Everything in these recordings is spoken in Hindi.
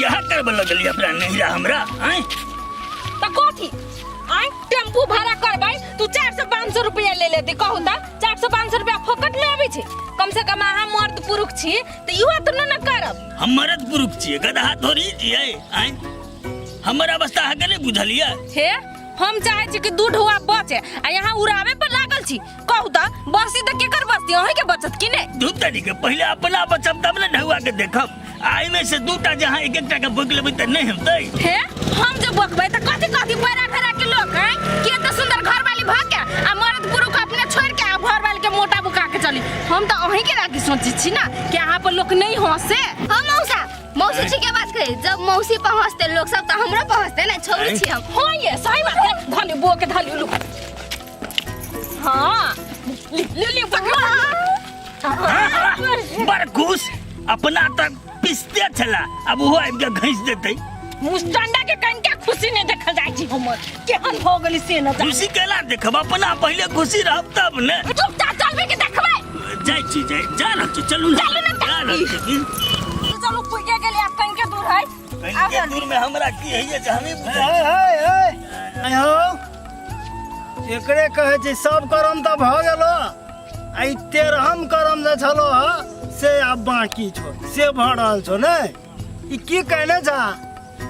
यहाँ कर लगल अपना नहिरा हमरा आए तो कथी आए टेम्पू भाड़ा करबै तू 400-500 रुपया ले लेती कहू त 400-500 रुपया फोकट में आबै छै कम से कम अहाँ मर्द पुरुष छी त इहो त न करब हम मर्द पुरुष छी गधा थोड़ी छियै आए हमर अवस्था अहाँ के नहीं बुझलियै हे हम चाहे छी कि दूध हुआ बचे आ यहाँ उड़ावे पर लागल छी कहू त बसी त केकर बस्ती अहीं के बचत कि नहीं दू तरीके पहले अपना बचब तब न ढौआ के देखब आई में से दूटा जहाँ एक एक के बोक लेबै त नहीं होतै हे हम जे बोकबै त कथी कथी पैरा धरा के लोग हैं कि एत सुंदर घर वाली भाग के आ मर्द पुरुष अपने छोड़ के आ घर वाली के मोटा बुका के चली हम त अहीं के राखी सोची छी ना कि यहाँ पर लोग नहीं हंसे हम मौसी जी के बात करी जब मौसी पहुंचते लोग सब तो हमरा पहुंचते ना छोड़ी छी हम हां ये सही बात है धनी बो के धली लू हां ले पकड़ा बरकुस अपना तक पिसते छला अब वो आबि के घइस देतै मुस्टंडा के कन के खुशी नहीं देखल जाय छी हमर केहन हो गेली से न खुशी केला देखब अपना पहले खुशी रहब तब ने चुपचाप चलबे के देखबै जाय छी जा रह छी चलू ना चलू पुगे गेली आप कन के दूर है कन के दूर में हमरा की है जे हमें हो एकरे कहे छै सब करम त भ गेलो आई 13हम करम जे छलो से अब बाकी छो से भ रहल छो ने ई की कहने जा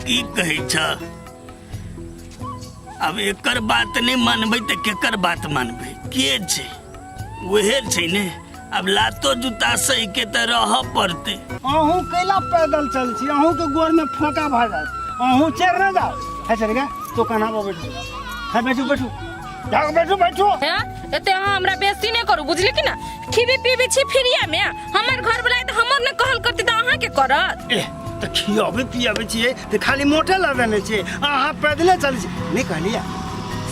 की कहै छ अब एकर बात नहीं मानबै त केकर बात मानबै के छै ओहे छै ने अब लातो जूता सही के त रह पड़ते अहूँ कैला पैदल चल छी अहूँ के गोर में फोका भ जाए अहूँ चेक न जाओ है चल गे तो कना पर बैठो है बैठो जाओ बैठो हैं एते हमरा बेइज्जती नहीं करू बुझली कि ना खीबी पीबी छी फिरिया में हमर घर बुलाए त हमर ने कहल करती त अहाँ के करत ए त खियाबे पियाबे छिए त खाली मोटे लगने छे अहाँ पैदले चल छी नहीं कहलिया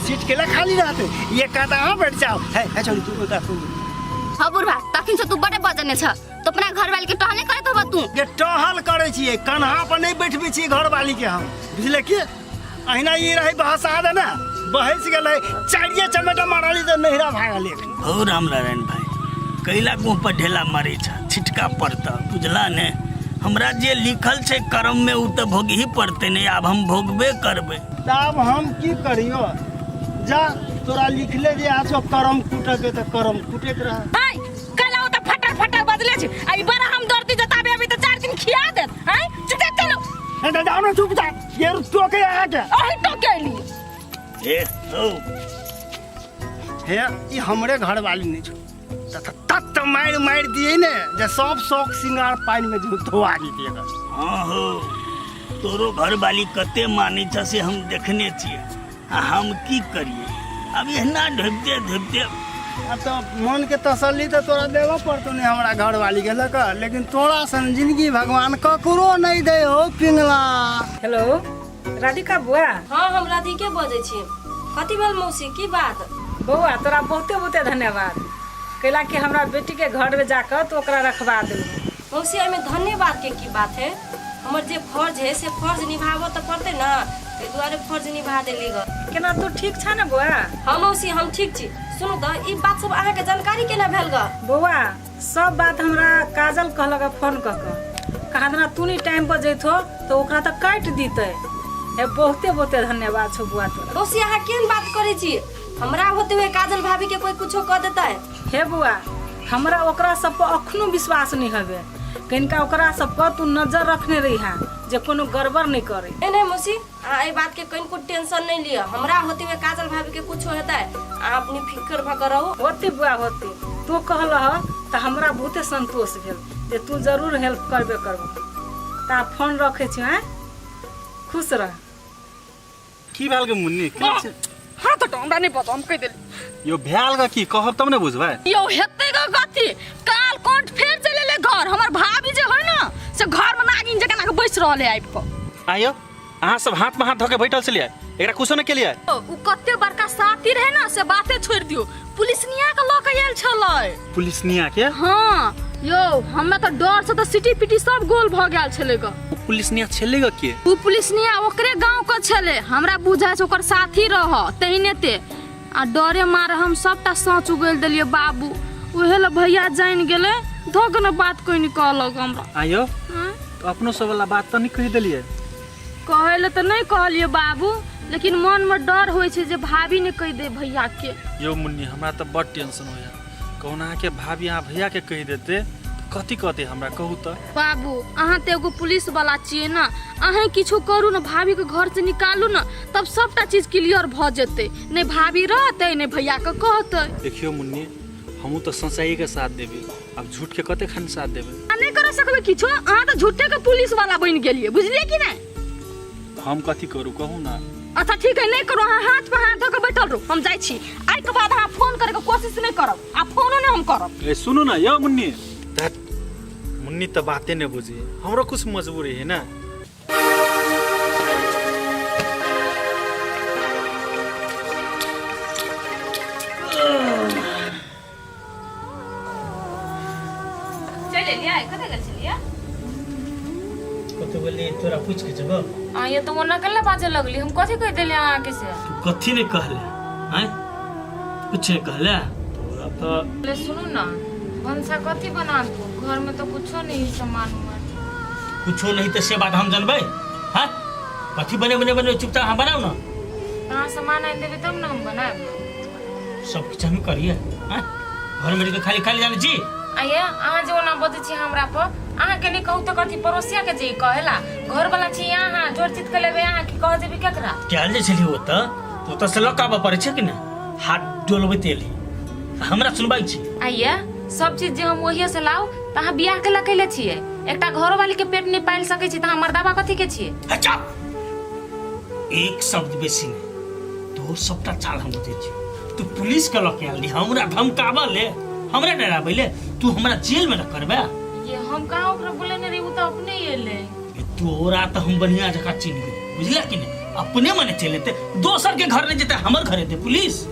सीट केला खाली रहते ये कहता अहाँ बैठ जाओ है चल तू का सुन हां बुढ़वा तखन से तू बड़े बजने छ तो अपना घर वाली के टहले करत होबा तू ये टहल करे छिए कन्हा पर नहीं बैठबे छिए घर वाली के हम बुझले के अहिना ये रही बहस आ ना बहस गेलै चारिये चमेटा मारली त नहिरा भागल एक हो रामनारायण भाई कैला को पर ढेला मारे छ छिटका पड़ता बुझला ने हमरा जे लिखल छै कर्म में उ त भोग ही पड़ते नहीं अब हम भोगबे करबे तब हम की करियो जा तोरा लिखले जे आछो करम कुटे के त करम कुटे के रह हाय कला ओ त फटर बदले छी आई बड़ा हम दर्दी जताबे अभी त 4 दिन खिया देत हाय चुप चलो ए जाओ ना चुप जा ये टोके आ के अही टोके ली ए हो हे ई हमरे घर वाली नहीं छो तत मार दिए ने जे सब शौक सिंगार पानी में जो धोआ दिए हां हो तोरो घर वाली कते माने छ से हम देखने छिए हम की करिए अब एहना ढोबते तो मन के तसल्ली तो तोरा देवा पड़तो नहीं हमरा घर वाली के लक लेकिन तोरा सन जिंदगी भगवान ककरो नहीं दे हो पिंगला हेलो राधिका बुआ हां हम राधिके बजै छी कथि भेल मौसी की बात बउआ तोरा बहुते धन्यवाद कैला कि हमरा बेटी के घर में जाकर तो ओकरा रखवा देलू मौसी एमे धन्यवाद के की बात है हमर जे फर्ज है से फर्ज निभाबो त पड़ते ना ए दुआरे फर्ज निभा देली ग केना तू ठीक छ ना बुआ हां मौसी हम ठीक छी सुनु त ई बात सब अहाँ के जानकारी केना भेल ग बउआ सब बात हमरा काजल कहलक फोन क कहा ना तू नहीं टाइम पर जइथो तो ओकरा त काट दीते ए बहुते धन्यवाद छ बुआ तोरा मौसी अहाँ केन बात करै छी हमरा होते हुए काजल भाभी के कोई कुछो क देता है हे बुआ हमरा ओकरा सब पर अखनो विश्वास नहीं हवे कनिका ओकरा सब पर तू नजर रखने रही है जे कोनो गड़बड़ नहीं करे नहीं मौसी आ ए बात के कनको टेंशन नहीं लिया हमरा होते हुए काजल भाभी के कुछो होता है आ अपनी फिकर भकर रहो होती बुआ होती तू कहलह त हमरा बहुते संतोष भेल जे तू जरूर हेल्प करबे करबो ता फोन रखे छी हैं खुश रह की भेल गे मुन्नी हां त हमरा नहीं पता हम कह देली यो भेल ग की कहब तब ने बुझबै यो हेते ग कथि काल कोंट फेर चले ले घर हमर भाभी जे होय ना से घर में नागिन जका ना बैस रहले आइब क आयो अहाँ सब हाथ में हाथ धके बैठल छलिए एकरा कुछो न केलिए उ कते बड़का साथी रहे ना से बाते छोड़ दियो पुलिसनिया के ल के आयल छलै पुलिसनिया के हां यो हमरा त डर से त सिटी पिटी सब गोल भ गेल छले ग पुलिसनिया छले ग के उ पुलिसनिया ओकरे गांव के छले हमरा बुझा छै ओकर साथी रह तहिने ते आ डरे मारे हम सबटा सोच उगल देलिए बाबू ओहे ल भैया जान गेले धोक न बात कोई नहीं कहलक हमरा आयो अपनो सब वाला बात तो नहीं कह दिलिए। कहे ला तो नहीं कहलिए बाबू, लेकिन मन में डर होय छे जे भाभी ने कह दे भैया के। यो मुन्नी हमरा तो बड़ टेंशन होया, कौना के भाभी यहाँ भैया के कह देते कथी कहते हमरा कहू तो। बाबू अहाँ तो एगो पुलिस वाला छिए ना, अहाँ किछो करू ना, भाभी के घर से निकालू ना, तब सबटा चीज क्लियर भ जेते। नहीं भाभी रहते नहीं भैया के कहते। देखियो मुन्नी हमू तो सच्चाई के साथ देबे, अब झूठ के कते खान साथ देबे। नहीं कर सकबे किछो, अहाँ तो झूठे के पुलिस वाला बन गेलिए, बुझलिए कि नहीं। हम कथी करू कहू ना। अच्छा ठीक है, नहीं करो, अहाँ हाथ पे हाथ धऽ के बैठल रहू, हम जाइ छी। आई के बाद अहाँ फोन करे के कोशिश नहीं करब, आ फोनो नहीं हम करब। ए सुनो ना यो मुन्नी, मुन्नी तो बातें नहीं बुझी, हमरो कुछ मजबूरी है ना। चले लिया कते गल चलिया कतो बोली तोरा पूछ के जब आ ये तो मोना कल्ला बाजे लगली, हम कथी कह देले अहाँ के से। कथी ने कहले हैं, कुछ ने कहले तोरा तो। ले सुनो ना, भंसा कथी बना दू, घर में तो कुछो नहीं सामान हुआ। कुछो नहीं तो से बात हम जानबे। हां कथी बने चुपचाप हां बनाओ ना। कहां सामान आइन देबे तब ना हम बनाएब। सब कुछ हम करिए। हां घर में के खाली खाली जाने छी। आये अहाँ जो ना बदे छी हमरा पर, अहाँ के नहीं कहू तो कथी पड़ोसिया के जे कहेला, घर वाला छी अहाँ जोर चित के लेबे, अहाँ की कह देबे केकरा। क्या जे छली हो तो से लकाबा पड़े छै कि ना, हाथ डोलबे तेली हमरा सुनबाई छी। आये सब चीज जे हम वही से लाऊ त अहाँ बियाह के लकैले छिए, एकटा घर वाली के पेट नहीं पाल सकै छी त अहाँ मर्दाबा कथी के छिए। अच्छा एक शब्द बेसी नहीं, तो सबटा चाल हम बुझे छी। तू पुलिस के लके आली, हमरा धमकावा ले, हमरा डराबै ले, तू हमरा जेल में न करबे। ये हम कहां ओकरा बोले नहीं, उ त अपने एले। तोरा तो हम बढ़िया जगह चिन्ह गए, बुझला कि नहीं। अपने मने चले थे, दोसर के घर नहीं जेते, हमर घरे थे पुलिस।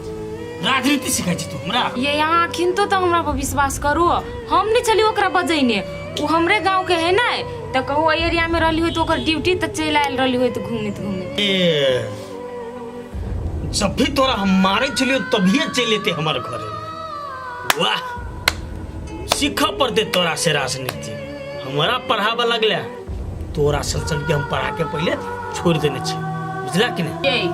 राजनीति सिखाई छी तू हमरा। ये यहाँ खिंतो तो हमरा पर विश्वास करू, हम नहीं चली ओकरा बजैने, उ हमरे गांव के है ना, त कहू एरिया में रहली होय तो ओकर ड्यूटी त चल आयल रहली होय तो घूमत ए जब भी तोरा हम मारे चलियो तभी चले थे हमारे घरे। वाह सीखा पड़ते तोरा से राजनीति, हमारा पढ़ावा लगले, तोरा चल के हम पढ़ा के पहले छोड़ देने छी, बुझला कि नहीं।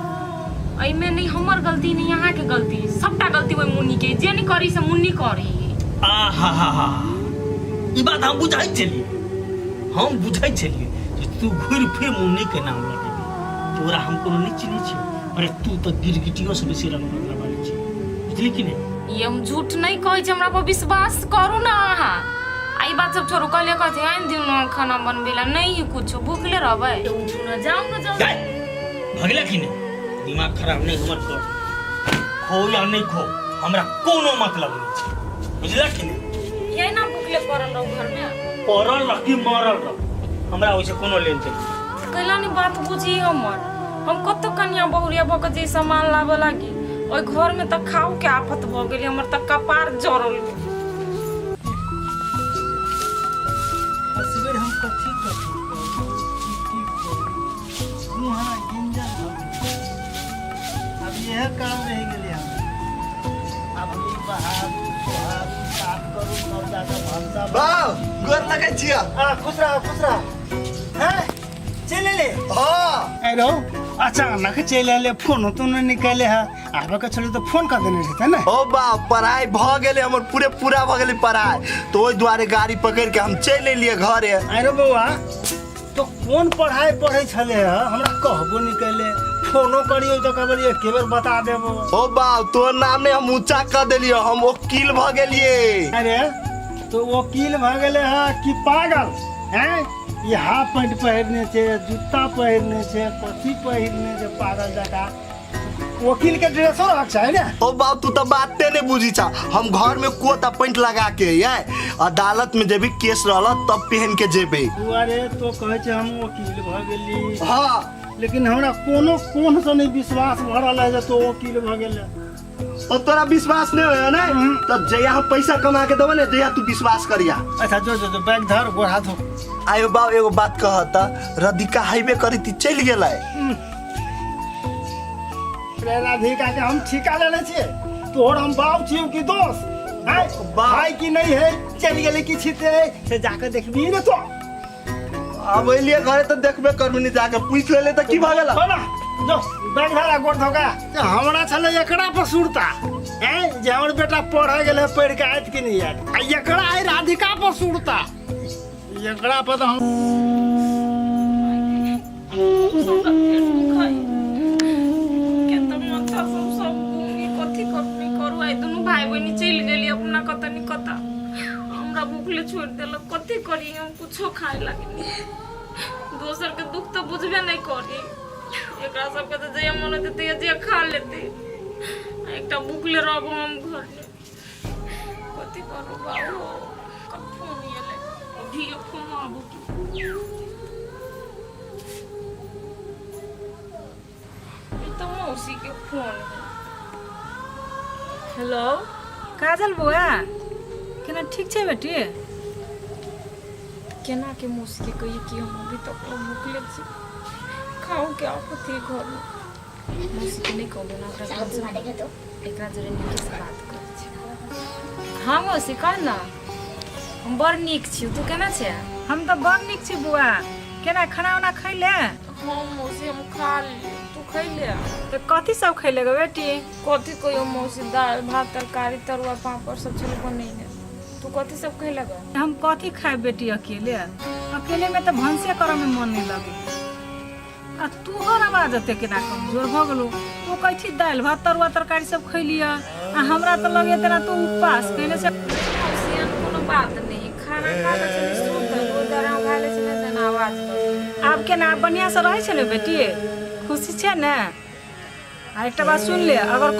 ए में नहीं हमर गलती नहीं, यहाँ के गलती, सबटा गलती वही मुन्नी के, जे नहीं करी से मुन्नी करी। आहा ई बात हम बुझाई चलिए, हम बुझाई चलिए जे तू घुर फिर मुन्नी के नाम लेबे। तोरा हम कोनो नहीं चिन्है छी, अरे तू तो गिरगिटियों से बेसी रंग बदला वाली छी, बुझली कि नहीं। ये हम झूठ नहीं कहै छी, हमरा पर विश्वास करू ना अहाँ। आई बात सब छोड़ू, कहले कथी आइन दिउ ना खाना बनबेला, नहीं कुछ भूखले रहबै, उठू ना, जाऊ ना जाऊ। भगला कि नहीं, दिमाग खराब नहीं हमर कर, खो या नहीं खो हमरा कोनो मतलब नहीं छै, बुझला कि नहीं। ये ना भूखले पड़ल रहू घर में, पड़ल रह कि मरल रह, हमरा ओइसे कोनो लेन देन नहीं। कैला नहीं बात बुझी हमर, हम कतो कन्या बहुरिया भक जे सामान लाबे लागी, ओइ घर में त खाऊ के आफत भ गेली, हमर त कपार जरल। असगर हम कथी कथी तुम्हारा गिंजन अब यह काम रह गेले हम। अब ई बहार सुहाग साफ करू तब जाकर भंसा बाऊ गोर लगे छिया। खुश रह हैं चले ले। हां अरे अचानक चले ले, फोन तो नहीं निकाले है, आबे के छोड़ी तो फोन कर देने रहते ना। ओ बा पढ़ाई भ गेले हमर, पूरा भ गेले पढ़ाई, तो ओइ द्वारे गाड़ी पकड़ के हम चल लिए घरे। अरे बउआ तो कौन पढ़ाई पढ़े छले है, हमरा कहबो निकले, फोनो करियो तो कहबो एक बेर बता देबो। ओ बा तोर नाम ने हम ऊंचा कर देलियो, हम वकील भ गेलिए। अरे तो वकील भ गेले है कि पागल हैं, ये हाफ पैंट पहनने छे, जूता पहनने छे, कथी पहनने छे पागल जका, वकील के ड्रेसो रख छै ना। ओ बा तू तो बाते नहीं बुझी छा, हम घर में कोट पैंट लगा के ये अदालत में जब भी केस रहला तब पहन के जेबे। अरे तो कहे छे हम वकील भ गेली। हां लेकिन हमरा कोनो कोन से नहीं विश्वास भरल है जे तो वकील भ गेले। और तोरा विश्वास नहीं होया ना, तो जया हम पैसा कमा के देबो ने, जया तू विश्वास करिया। अच्छा जो बैग धर, गोड़ हाथ धो। आयो बा एगो बात कहता, रधिका हाईवे करी ती चल गेलै। राधिका के हम ठिका लेने छिए, तोहर हम बाप छियो कि दोस्त हैं, भाई की नहीं है, चल गेले कि छिते से जाके देखबी ने तो। अब एलिए घरे तो देखबे करबनी जाके पूछ लेले त की भ गेल बोला जो बैग धारा गोड़ धोका हमरा छले एकरा पर सुरता हैं जे हमर बेटा पढ़े गेले पढ़ के आइत कि नहीं आइत आ एकरा आई राधिका पर सुरता एकरा पर तो हम भाई बहनी चल गई अपना कत नहीं कता हमरा भूखले छोड़ दिल कथी करी हम कुछो खाए लगे दोसर के दुख तो बुझबे नहीं करी एकरा सबके तो जे मन देते जे खा लेते एकटा भूखले रहब हम घर में कथी करू बाबू कब फोन येले अभी फोन आबो तो मौसी के फोन हेलो काजल बुआ केना ठीक छै बेटी केना के मौसी के कहिए कि हम अभी तक भूखले छी खाओ क्या कथी घर में मौसी के नहीं कहलो ना एकरा जरे नीक से बात कर छी हाँ मौसी कह ना हम बड़ नीक छी तू केना छै हम तो बड़ नीक छी बुआ केना खाना उना खैले हाँ मौसी हम खा ली तू खैले तो कथी सब खैले गे बेटी कथी कहियो मौसी दाल भात तरकारी तरुआ पापड़ सब छले बनैले तू कथी सब खैले गे हम कथी खाए बेटी अकेले अकेले में तो भंसे करे में मन नहीं लगे आ तोहर आवाज एते केना कमजोर भ गेलो तू कहथी दाल भात तरुआ तरकारी सब खैलिया आ हमरा तो लगे तेना तू उपवास कइले से मौसी कोनो बात नहीं खाना खा ले चली सुत वो दरा खा ले चले तना आवाज आब केना बढ़िया से रहे छै ने बेटी खुशी छै ने आ एकटा बात सुन ले अगर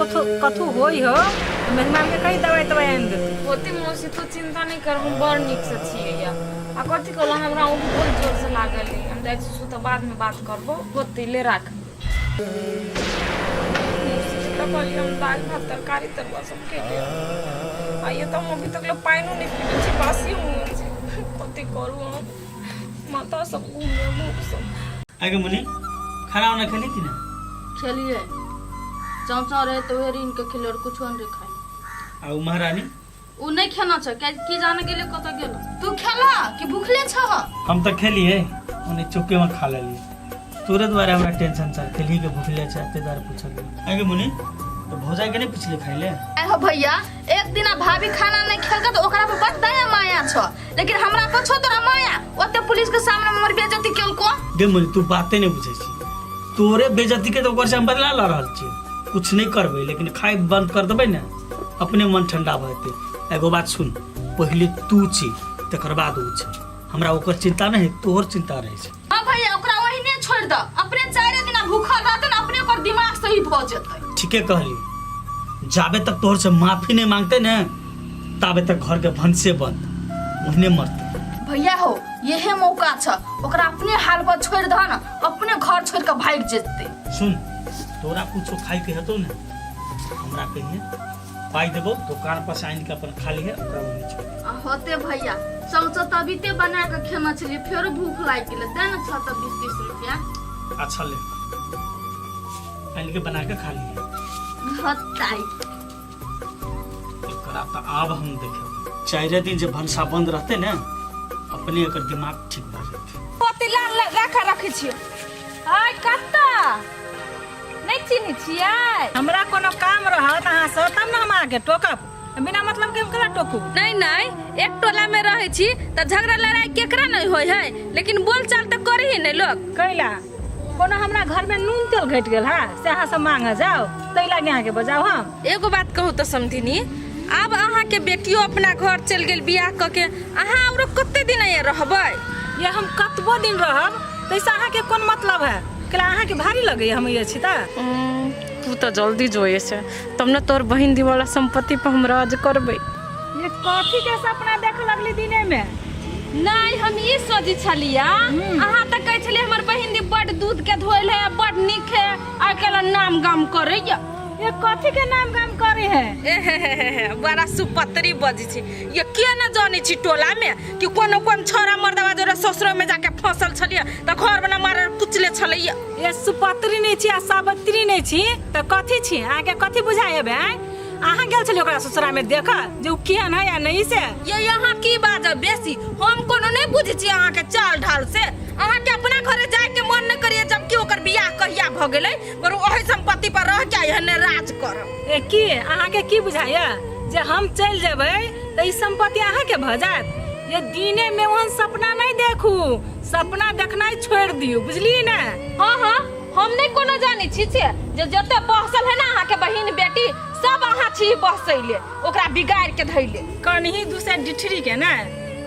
कथू होई हो तो मेहमान के कहीं दवाई आन देते होती मौसी तू चिंता नहीं कर हम बड़ नीक से छिए या आ कथी कहलो हमरा उ बहुत जोर से लागल है हम जाय छी सुत बाद में बात करबो होती ले राख तो कहली हम दाल भात तरकारी तरुआ सब खेले आ ये तो हम अभी तक पाइनो नहीं पीले छी बासी हुए छी कथी करू हम माथा सब घूमे मुंह सब आगे मुनी खाना उना खेली कि ना खेलिए चौचा रहे तो वही रीन के खेले और कुछ नहीं खाई आ उ महारानी उ नहीं खाना छ की जाने के लिए कत गेल तू खेला कि भूखले छ हम तो खेलिए उन्हें चुपके में खा लेली तोरे द्वारा हमरा टेंशन चल खेली के भूखले चाहते दार पूछल आगे मुनी तो भौजा के नहीं पिछले खाइले हो भैया एक दिन भाभी खाना नहीं खेलक तो ओकरा पर बड़ दया माया छ लेकिन हमरा पर छ तोरा माया ओते पुलिस के सामने हमर बेइज्जती केल को गे मुनी तू बातें नहीं बुझे छी तोरे बेइज्जती के तो ओकर से हम बदला ला रहल छी कुछ नहीं करबे लेकिन खाए बंद कर देबे ना अपने मन ठंडा भते एगो बात सुन पहले तू छी तकर बाद उ छी हमरा ओकर चिंता नहीं तोहर चिंता रहे छै हां भैया ओकरा वही ने छोड़ द अपने 4 दिन भूखल रहते ना अपने ओकर दिमाग सही भ जेतै ठीके कहली जाबे तक तोहर से माफी नहीं मांगते ना ताबे तक घर के भनसे बंद उहने मरते भैया हो यही मौका छ ओकरा अपने हाल पर छोड़ द ना अपने घर छोड़ के भाग जेतै सुन तोरा कुछो खाई के हेतौ ना हमरा कहिए पाई देबो दुकान पर से आइन के अपन खा लिहे ओकरा में छोड़ होते भैया समझो तबीते बना के खेना छलिए फेर भूख लाग गेले दे ना 20-30 रुपया अच्छा ले आइन के बना के खा लिहे हताई एकरा त आब हम देखे 4 दिन जे भनसा बंद रहते ना अपने एकर दिमाग ठीक भ जेतै पति लाल राखा रखे छियो आय कत्ता नहीं चिन्ह छियै हमरा कोनो काम रहत अहाँ से तब ना हम आगे टोकब बिना मतलब के कला टोकू नहीं नहीं एक टोला में रहे छी त झगड़ा लड़ाई केकरा नहीं होय है लेकिन बोल चाल त करी ही नहीं लोग कैला कोनो हमरा घर में नून तेल घट गेल है से अहाँ से मांगे जाओ तै लागे आगे बजाओ हम एगो बात कहू त समधिनी अब अहाँ के बेटियो अपना घर चल गेल बियाह क के अहाँ औरो कते दिन ये रहबै ये हम कतबो दिन रहब तैसे अहाँ के कोन मतलब है कला अहाँ के भारी लगे हम ये छी त तू तो जल्दी जोए से तब न तोर बहिन दी वाला संपत्ति पर हम राज करबै ये कथी के सपना देख लगली दिने में नहीं हम ई सोची छलिया अहाँ त कहै छलिए हमर बहिन दी बड़ दूध के धोइल है बड़ नीक है आ केला नाम गाम करैया ये कथी के नाम गाम करे है बड़ा सुपत्री बजी छी ये के न जाने छी टोला में कि कोन छोरा मर्दवा जोरा ससुर में जाके फसल छलिए त घर बना मार कुचले छलिए ये सुपत्री नहीं छी आ सावित्री नहीं छी त कथी छी आगे कथी बुझाए बे अहाँ गेल छलिए ओकरा ससुरा में देख जे उ केहन है या नहीं से ये यहाँ की बात है बेसी हम कोनो नहीं बुझी छी अहाँ के चाल ढाल से भ गेलै पर ओही संपत्ति पर रह के एहने राज करब। ए की अहाँ के की बुझाया जे हम चल जेबै त ई संपत्ति अहाँ के भ जात? ये दिने में ओहन सपना नहीं देखू, सपना देखनाइ छोड़ दियो, बुझली ना? हाँ हाँ हम नहीं कोनो जानी छी जे जते बहसल है ना अहाँ के बहिन बेटी सब अहाँ छी बहसैले ओकरा बिगाड़ के धैले। कनही दूसरे डिठरी के ना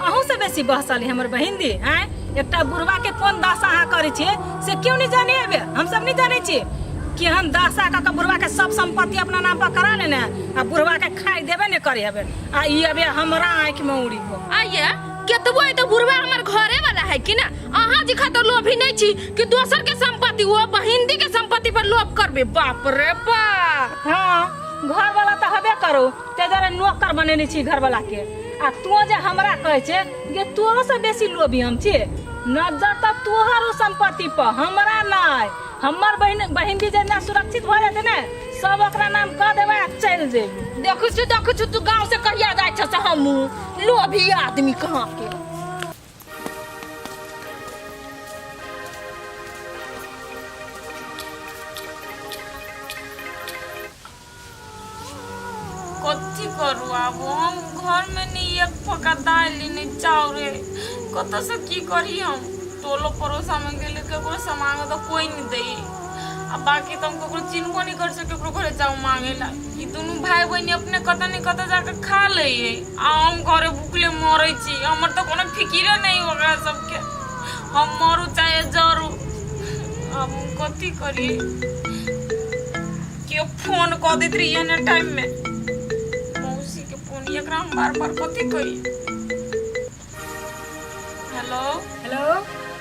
अहूँ से बेसी बहसली हमर बहिन दी हैं। एकटा बुढ़वा के कोन दशा अहाँ करे छी से क्यों नहीं जाने अबे? हम सब नहीं जाने छी कि हम दशा का बुढ़वा के सब संपत्ति अपना नाम पर करा लेने आ बुढ़वा के खाई देबे ने करे अबे आ ई अबे हमरा आंख में उड़ी हो। आइए केतबो है तो बुढ़वा हमर घरे वाला है कि ना? अहाँ जी खातिर लोभी नहीं छी कि दोसर के संपत्ति वो बहिंदी के संपत्ति पर लोभ करबे। बाप रे बाप। हाँ घर वाला तो हबे करो ते जरा नौकर बनेने छी घर वाला के आ तू जे हमरा कहे छे ये तोरो से बेसी लोभी हम छी। नजर त तोहरो संपत्ति पर हमरा नाय। हमर बहिन भी जेना सुरक्षित हो जाते ना सब ओकरा नाम कह देबे आ चल जेबे। देखु छु तू गांव से कहिया जाय छ से हम लोभी आदमी कहां के। कथी करू अब हम घर में नहीं एक फका दाल नहीं चाउर कत से की करी हम? टोलो पड़ोसा में गेले केकरो से मांगे तो कोई नहीं दे आ बाकी तो हम केकरो चिन्हबो नहीं कर सके केकरो घरे जाऊ मांगे ला। ई दोनों भाई बहन अपने कत नहीं कत जाके खा ले आ हम घरे भूखले मरै छी। हमर तो कोनो फिकिरे नहीं ओकरा सबके हम मरू चाहे जरू। अब कथी करी? के फोन क देत रही है ना टाइम में एकरा हम बार-बार कथी कही? हेलो हेलो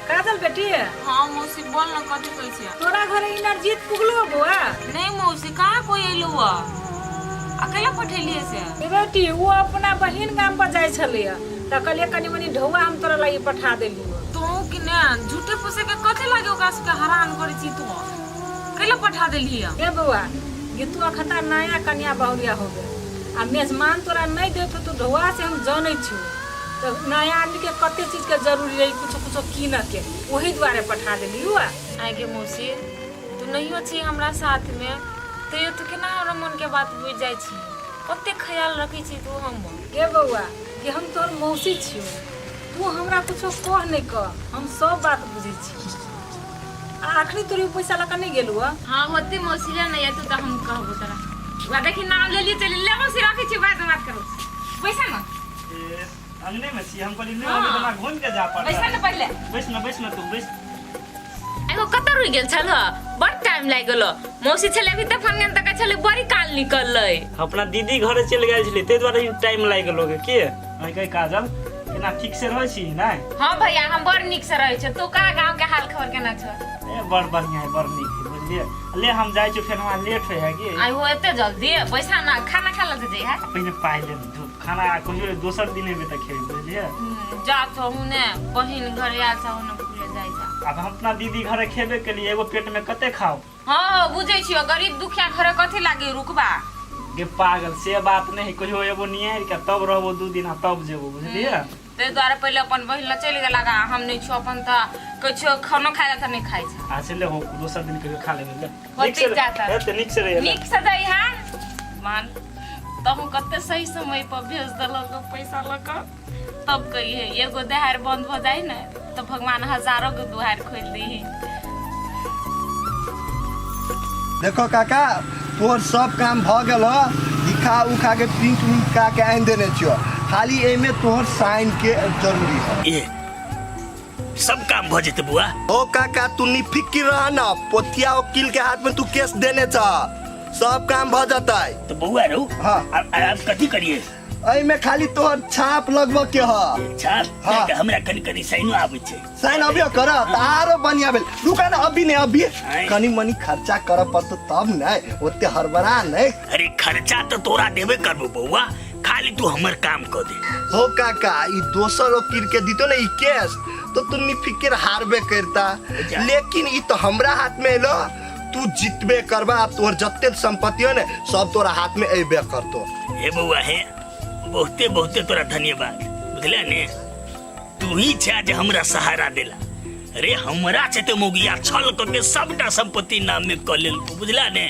काजल बेटी। हाँ मौसी बोल ना कथी कहै छी? तोरा घरे इनरजीत पुगलो बुआ? नहीं मौसी कहाँ कोई अइलो हुआ अकेला पठेलिए से? ए बेटी वो अपना बहिन गांव पर जाय छले त कहलिए कनी मनी ढौआ हम तोरा लागि पठा देली। तो कि ने झूठे पुसे के कथी लागे ओकरा से हैरान करै छी तू? केला पठा देली है? ए बुआ ये तू अखता नया कन्या बहुरिया हो गए आ मेजमान तोरा नहीं देत तो ढौआ से हम जानै छी तो नया आदमी के कते चीज के जरूरी रही कुछ कीन के वही द्वारे पठा देली हुआ। आगे मौसी तू नहीं हो छी हमरा साथ में तो ये तो केना हमरा मन के बात बुझ जाय छी कते ख्याल रखै छी तू हम। ए बउआ ये हम तोर मौसी छियो तू हमरा कुछ कह नहीं कह हम सब बात बुझै छी। आखरी तोरी पैसा लका नहीं गेलु? हां होते मौसी ले नहीं तू तो हम कहबो तोरा वा देखी नाम ले ली चली ले मौसी रखै छी बात मत करो पैसा ना अंगने में छी हम कहली नहीं हम तो घूम के जा पड़। पैसा ना पहले बैस ना तू बैस। एगो कतर रुइ गेल छल बड़ टाइम लाग गेलो मौसी छले अभी तक फोन तक छले बड़ी काल निकललै। अपना दीदी घरे चल गेल छले ते द्वारा टाइम लाग गेलोगे के आई कहि काजल केना ठीक से रहै छी ना? हां भैया हम बड़ निक से रहै छ। तू का गांव के हाल खबर केना छ? ए बड़ बढ़िया है बड़ निक बुझलिए। ले हम जाय छु फेर वहां लेट होय है कि आई हो एते जल्दी पैसा ना खाना खा ल जे है पहिने पाइ ले खाना कहियो दोसर दिने में त खेबै बुझलिए। जा छ हुने बहिन घरे आ छ हुने भूले जाय छ। अब हम अपना दीदी घरे खेबे के लिए एगो पेट में कते खाओ? हां बुझै छियो गरीब दुखिया घरे कथि लागे रुकबा गे पागल से बात नहीं कहियो एगो नियर के तब रहबो 2 दिन तब जेबो बुझलिए। ते द्वारा पहले अपन बहिन ल चल गेला गा हम नहीं छु अपन त कछो खाना खाए त नहीं खाइ छ। आ चले हो दोसर दिन कहियो खा लेबे ले होती जाता है निक से रहे निक से दई हां मान तहु कते सही समय पर भेज देलक पैसा लक तब कहिए एगो दहार बंद हो जाए ना तो भगवान हजारों के दुहार खोल दी। देखो काका तोर सब काम भ गेल दिखा उखा के प्रिंट उठा के आन देने छियो खाली एमे तोहर साइन के जरूरी है। ए सब काम भ जेते बुआ। ओ काका तू नि फिक्र रह ना पोतिया वकील के हाथ में तू केस देने छ सब काम भ जतै। तो बुआ रो हां अब कथि करिए? एई में खाली तोहर छाप लगबो के ह छाप हाँ। के हमरा कनी साइनो आबै छै साइन अभी कर तारो बनिया बेल रुका ना अभी ने अभी कनी मनी खर्चा कर पड़तो तब नै ओते हरबरा नै। अरे खर्चा तो तोरा देबे करबो बुआ खाली तू हमर काम कर दे। हो काका ई दोसर वकील के दितो ना ई केस तो तू नि फिक्र हारबे करता लेकिन ई तो हमरा हाथ में लो तू जितबे करबा तोर जत्ते संपत्ति है ने सब तोरा हाथ में एबे करतो। ए बुआ है बहुते तोरा धन्यवाद बुझले ने तू ही छा जे हमरा सहारा देला अरे हमरा से तो मोगिया छल करके सबटा संपत्ति नाम में कर लेल तू बुझला ने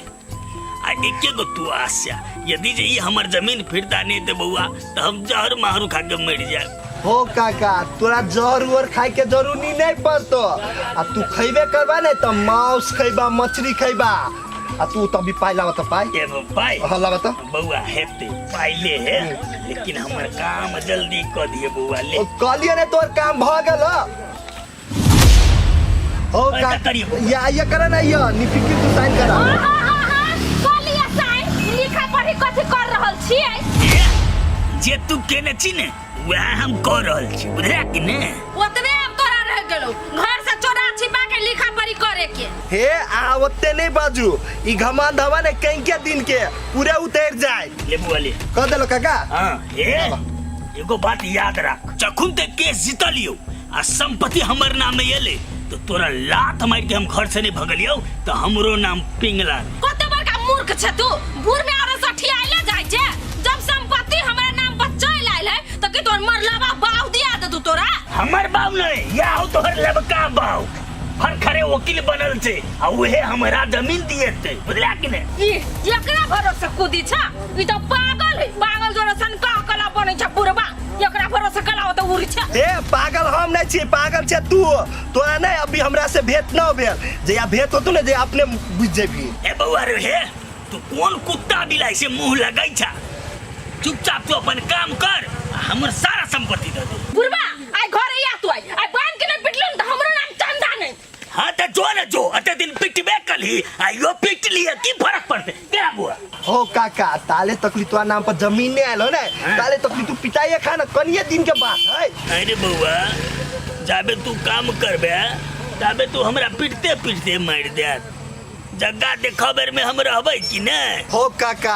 आ एके गो तू आशा यदि जे ई हमर जमीन फिरता नहीं तो बउआ तो हम जहर मारू खा के मर जाए हो काका तोरा जहर उहर खाए के जरूरी नहीं पड़तो आ तू खैबे करबा नहीं तो मांस खैबा मछली खैबा आ तू तभी पाई लावा तो पाई एगो पाई हाँ लावा तो बउआ हेते पाइले है लेकिन हमर काम जल्दी कर दिए बउआ ले ओ कहलिए ने तोर काम भ गेल हो ऐसा का करिए। या ये करे ना ये निफिकी तू साइन करा कहलिए साइन लिखा पढ़ी कथी कर रहल छियै जे तू केने छी ने वह हम कर रहल छी बुझला कि ने ओतबे हम तोरा रह गेलो घर से चोरा छिपा के लिखा पढ़ी करे के हे आ ओते नहीं बाजू ई घमंड हवा ने कहीं के दिन के पूरे उतर जाए ले बुआ ले कह देलो काका हां एगो बात याद रख जखुन ते केस जीतलियो आ संपत्ति हमर नाम में एले तो तोरा लात मार के हम घर से नहीं भगलियो तो हमरो नाम पिंगला कते बड़का मूर्ख छ तू बूढ़ में आरो सठी आइले जाय छे जब संपत्ति हमरा नाम पर चल आइल है तो कि तोर मरलावा बाऊ दिया दे तू तोरा हमर बाऊ नहीं या हो तोहर लबका बाऊ हर खरे वकील बनल छे आ उहे हमरा जमीन दिए थे बुझला कि ने ई एकरा भरोसे कूदी छ ई तो पागल है पागल जरा सन का कला बने छ बुढ़वा एकरा भरोसे कला हो तो उड़ी छ ए पागल हम नहीं छी पागल छे तू तोरा नहीं अभी हमरा से भेंट न भेल जे या भेंट होतो ने जे अपने बुझ जेबी ए बउआ रे हे तू कौन कुत्ता बिलाई से मुंह लगाई छा चुपचाप तू अपन काम कर हमर सारा संपत्ति दे दे बुढ़वा आई घर या तू आई बांध के न पिटलन तो हमरो नाम चंदा नहीं हाँ तो जो न जो अते दिन पिटबे कली आइयो पिट लिए की फर्क पड़ते तेरा बुआ हो काका ताले तकली तोरा नाम पर जमीन नहीं आलो ने ताले तकली तू पिटाइए खाना कनिए दिन के बात है अरे बउआ जाबे तू काम करबे ताबे तू हमरा पिटते पिटते मार दे जगह देखबर में हम रहबै कि नहीं हो काका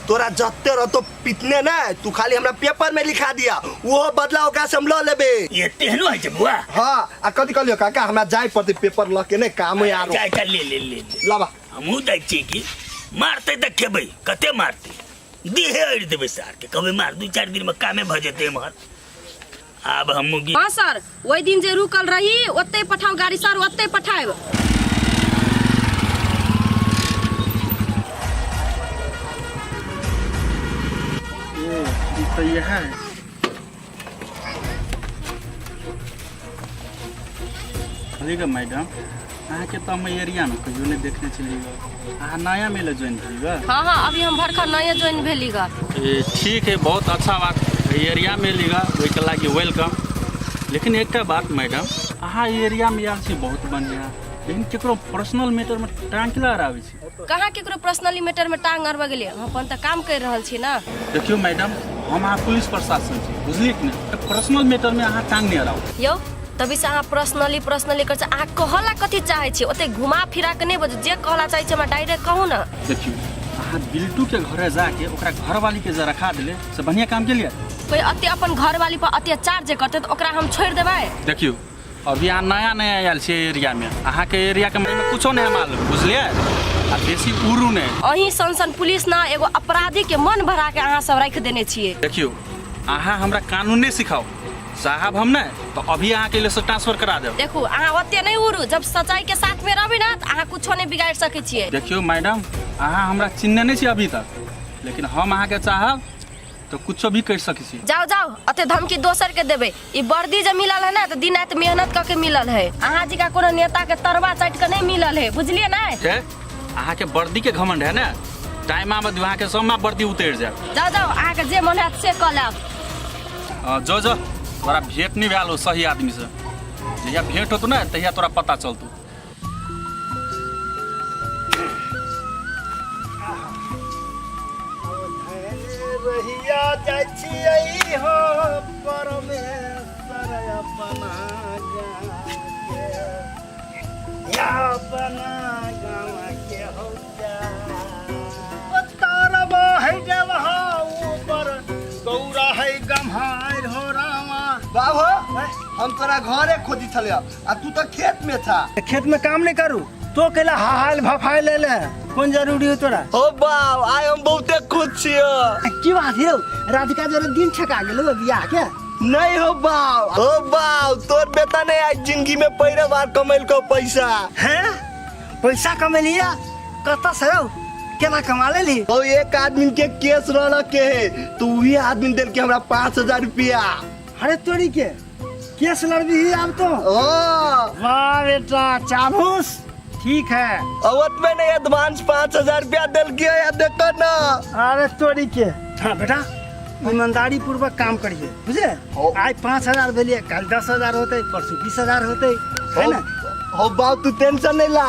तोरा जत्ते रह तो पिटने ना तू खाली हमरा पेपर में लिखा दिया वो बदला ओकरा से हम ल लेबे ये तेहनो है बुआ हां आ कथि कहलियो काका हमरा जाय पड़ते पेपर ल के ने काम है यार जा ले ले ले लाबा हमहू दै छी कि मारते त खेबै कते मारते देहे अड़ देबै सार के कबे मार 2-4 दिन में कामे भ जेते मार अब हम हां सर ओइ दिन जे रुकल रही ओते पठाओ गाड़ी सर ओते पठाएब तो ये है देखिए मैडम अहाँ के तो एरिया में कहियो नहीं देखने चलिएगा अहाँ नया मेले ज्वाइन करिएगा हां अभी हम भरखा नया ज्वाइन भेलीगा ठीक है बहुत अच्छा बात एरिया में लीगा ओहि के लागी वेलकम लेकिन एक बात मैडम अहाँ एरिया में आयल छी बहुत बढ़िया लेकिन केकरो पर्सनल मैटर में टांग किला आवे छी कहाँ केकरो पर्सनली मैटर में टांग अरबा गेलिए हम अपन त काम कर रहल छी ना देखियो मैडम हम अहाँ पुलिस प्रशासन छी बुझलिए कि नहीं पर्सनल मैटर में अहाँ टांग नहीं अराउ यो तभी से अहाँ पर्सनली कर अहाँ कहला कथी चाहे छी ओते घुमा फिरा के नहीं बजू जे कहला चाहे छी हमरा डायरेक्ट कहू ना देखियो अहाँ बिल्टू के घरे जाके ओकरा घरवाली के जे रखा दिले से बढ़िया काम के लिए कोई अति अपन घरवाली पर अत्याचार जे करते तो ओकरा हम छोड़ देबै देखियो अभी अहाँ नया आयल छी एरिया में अहाँ के एरिया के बारे में कुछो नहीं मालूम बुझलिए आ बेसी उरू नहीं अही सन पुलिस ना एगो अपराधी के मन भरा के अहाँ सब रख देने छिए देखियो अहाँ हमरा कानून नहीं सिखाओ साहब हम नहीं तो अभी अहाँ के लिए से ट्रांसफर करा देब देखो अहाँ ओते नहीं उड़ू जब सच्चाई के साथ में रहबी ना तो अहाँ कुछो नहीं बिगाड़ सके छिए देखियो मैडम अहाँ हमरा चिन्हने नहीं छी अभी तक लेकिन हम अहाँ के चाहब तो कुछो भी कर सके छी जाओ अते धमकी दोसर के देबे ई वर्दी जे मिलल है ना तो दिन रात मेहनत करके मिलल है अहाँ जी का कोनो नेता के तरवा चाट के नहीं मिलल है बुझलिए ना अहाँ के वर्दी के घमंड है ना टाइम आबद अहाँ के सब में वर्दी उतर जाए जाओ अहाँ के जे मन है से कऽ लेब जो तोरा भेंट नहीं भेल हो सही आदमी से जहिया भेंट होतो ना तहिया तोरा पता चलतो रहिया जाइ छियै हो परमेश्वर अपना या अपना गाँव के हो जा तारब है देवहा ऊपर गौरा है गम्हार हो रामा बाबू हम तोरा घरे खोजी छले आ तू तो खेत में था खेत में काम नहीं करू तो केला हाल भफाई ले ले कौन जरूरी हो तोरा हो बाब आइ हम बहुते खुश छियो की बात है राधिका जरा दिन छका गेलो बियाह के नहीं हो बाव तोर बेटा ने आज जिंदगी में पहले बार कमैल को पैसा हैं पैसा कमेलिया कत से हो केना कमा लेली ओ एक आदमी के केस रहल के तो वही आदमी देल के हमरा 5000 रुपया अरे तोरी के केस लड़ दी अब तो ओ वाह बेटा चाबूस ठीक है अवत में ने एडवांस 5000 रुपया देल के या देखो ना अरे तोरी के हाँ बेटा ईमानदारी पूर्वक काम करिए बुझे आज 5000 भेलिए कल 10000 होते परसों 20000 होते है ना हो बाव तू टेंशन नहीं ला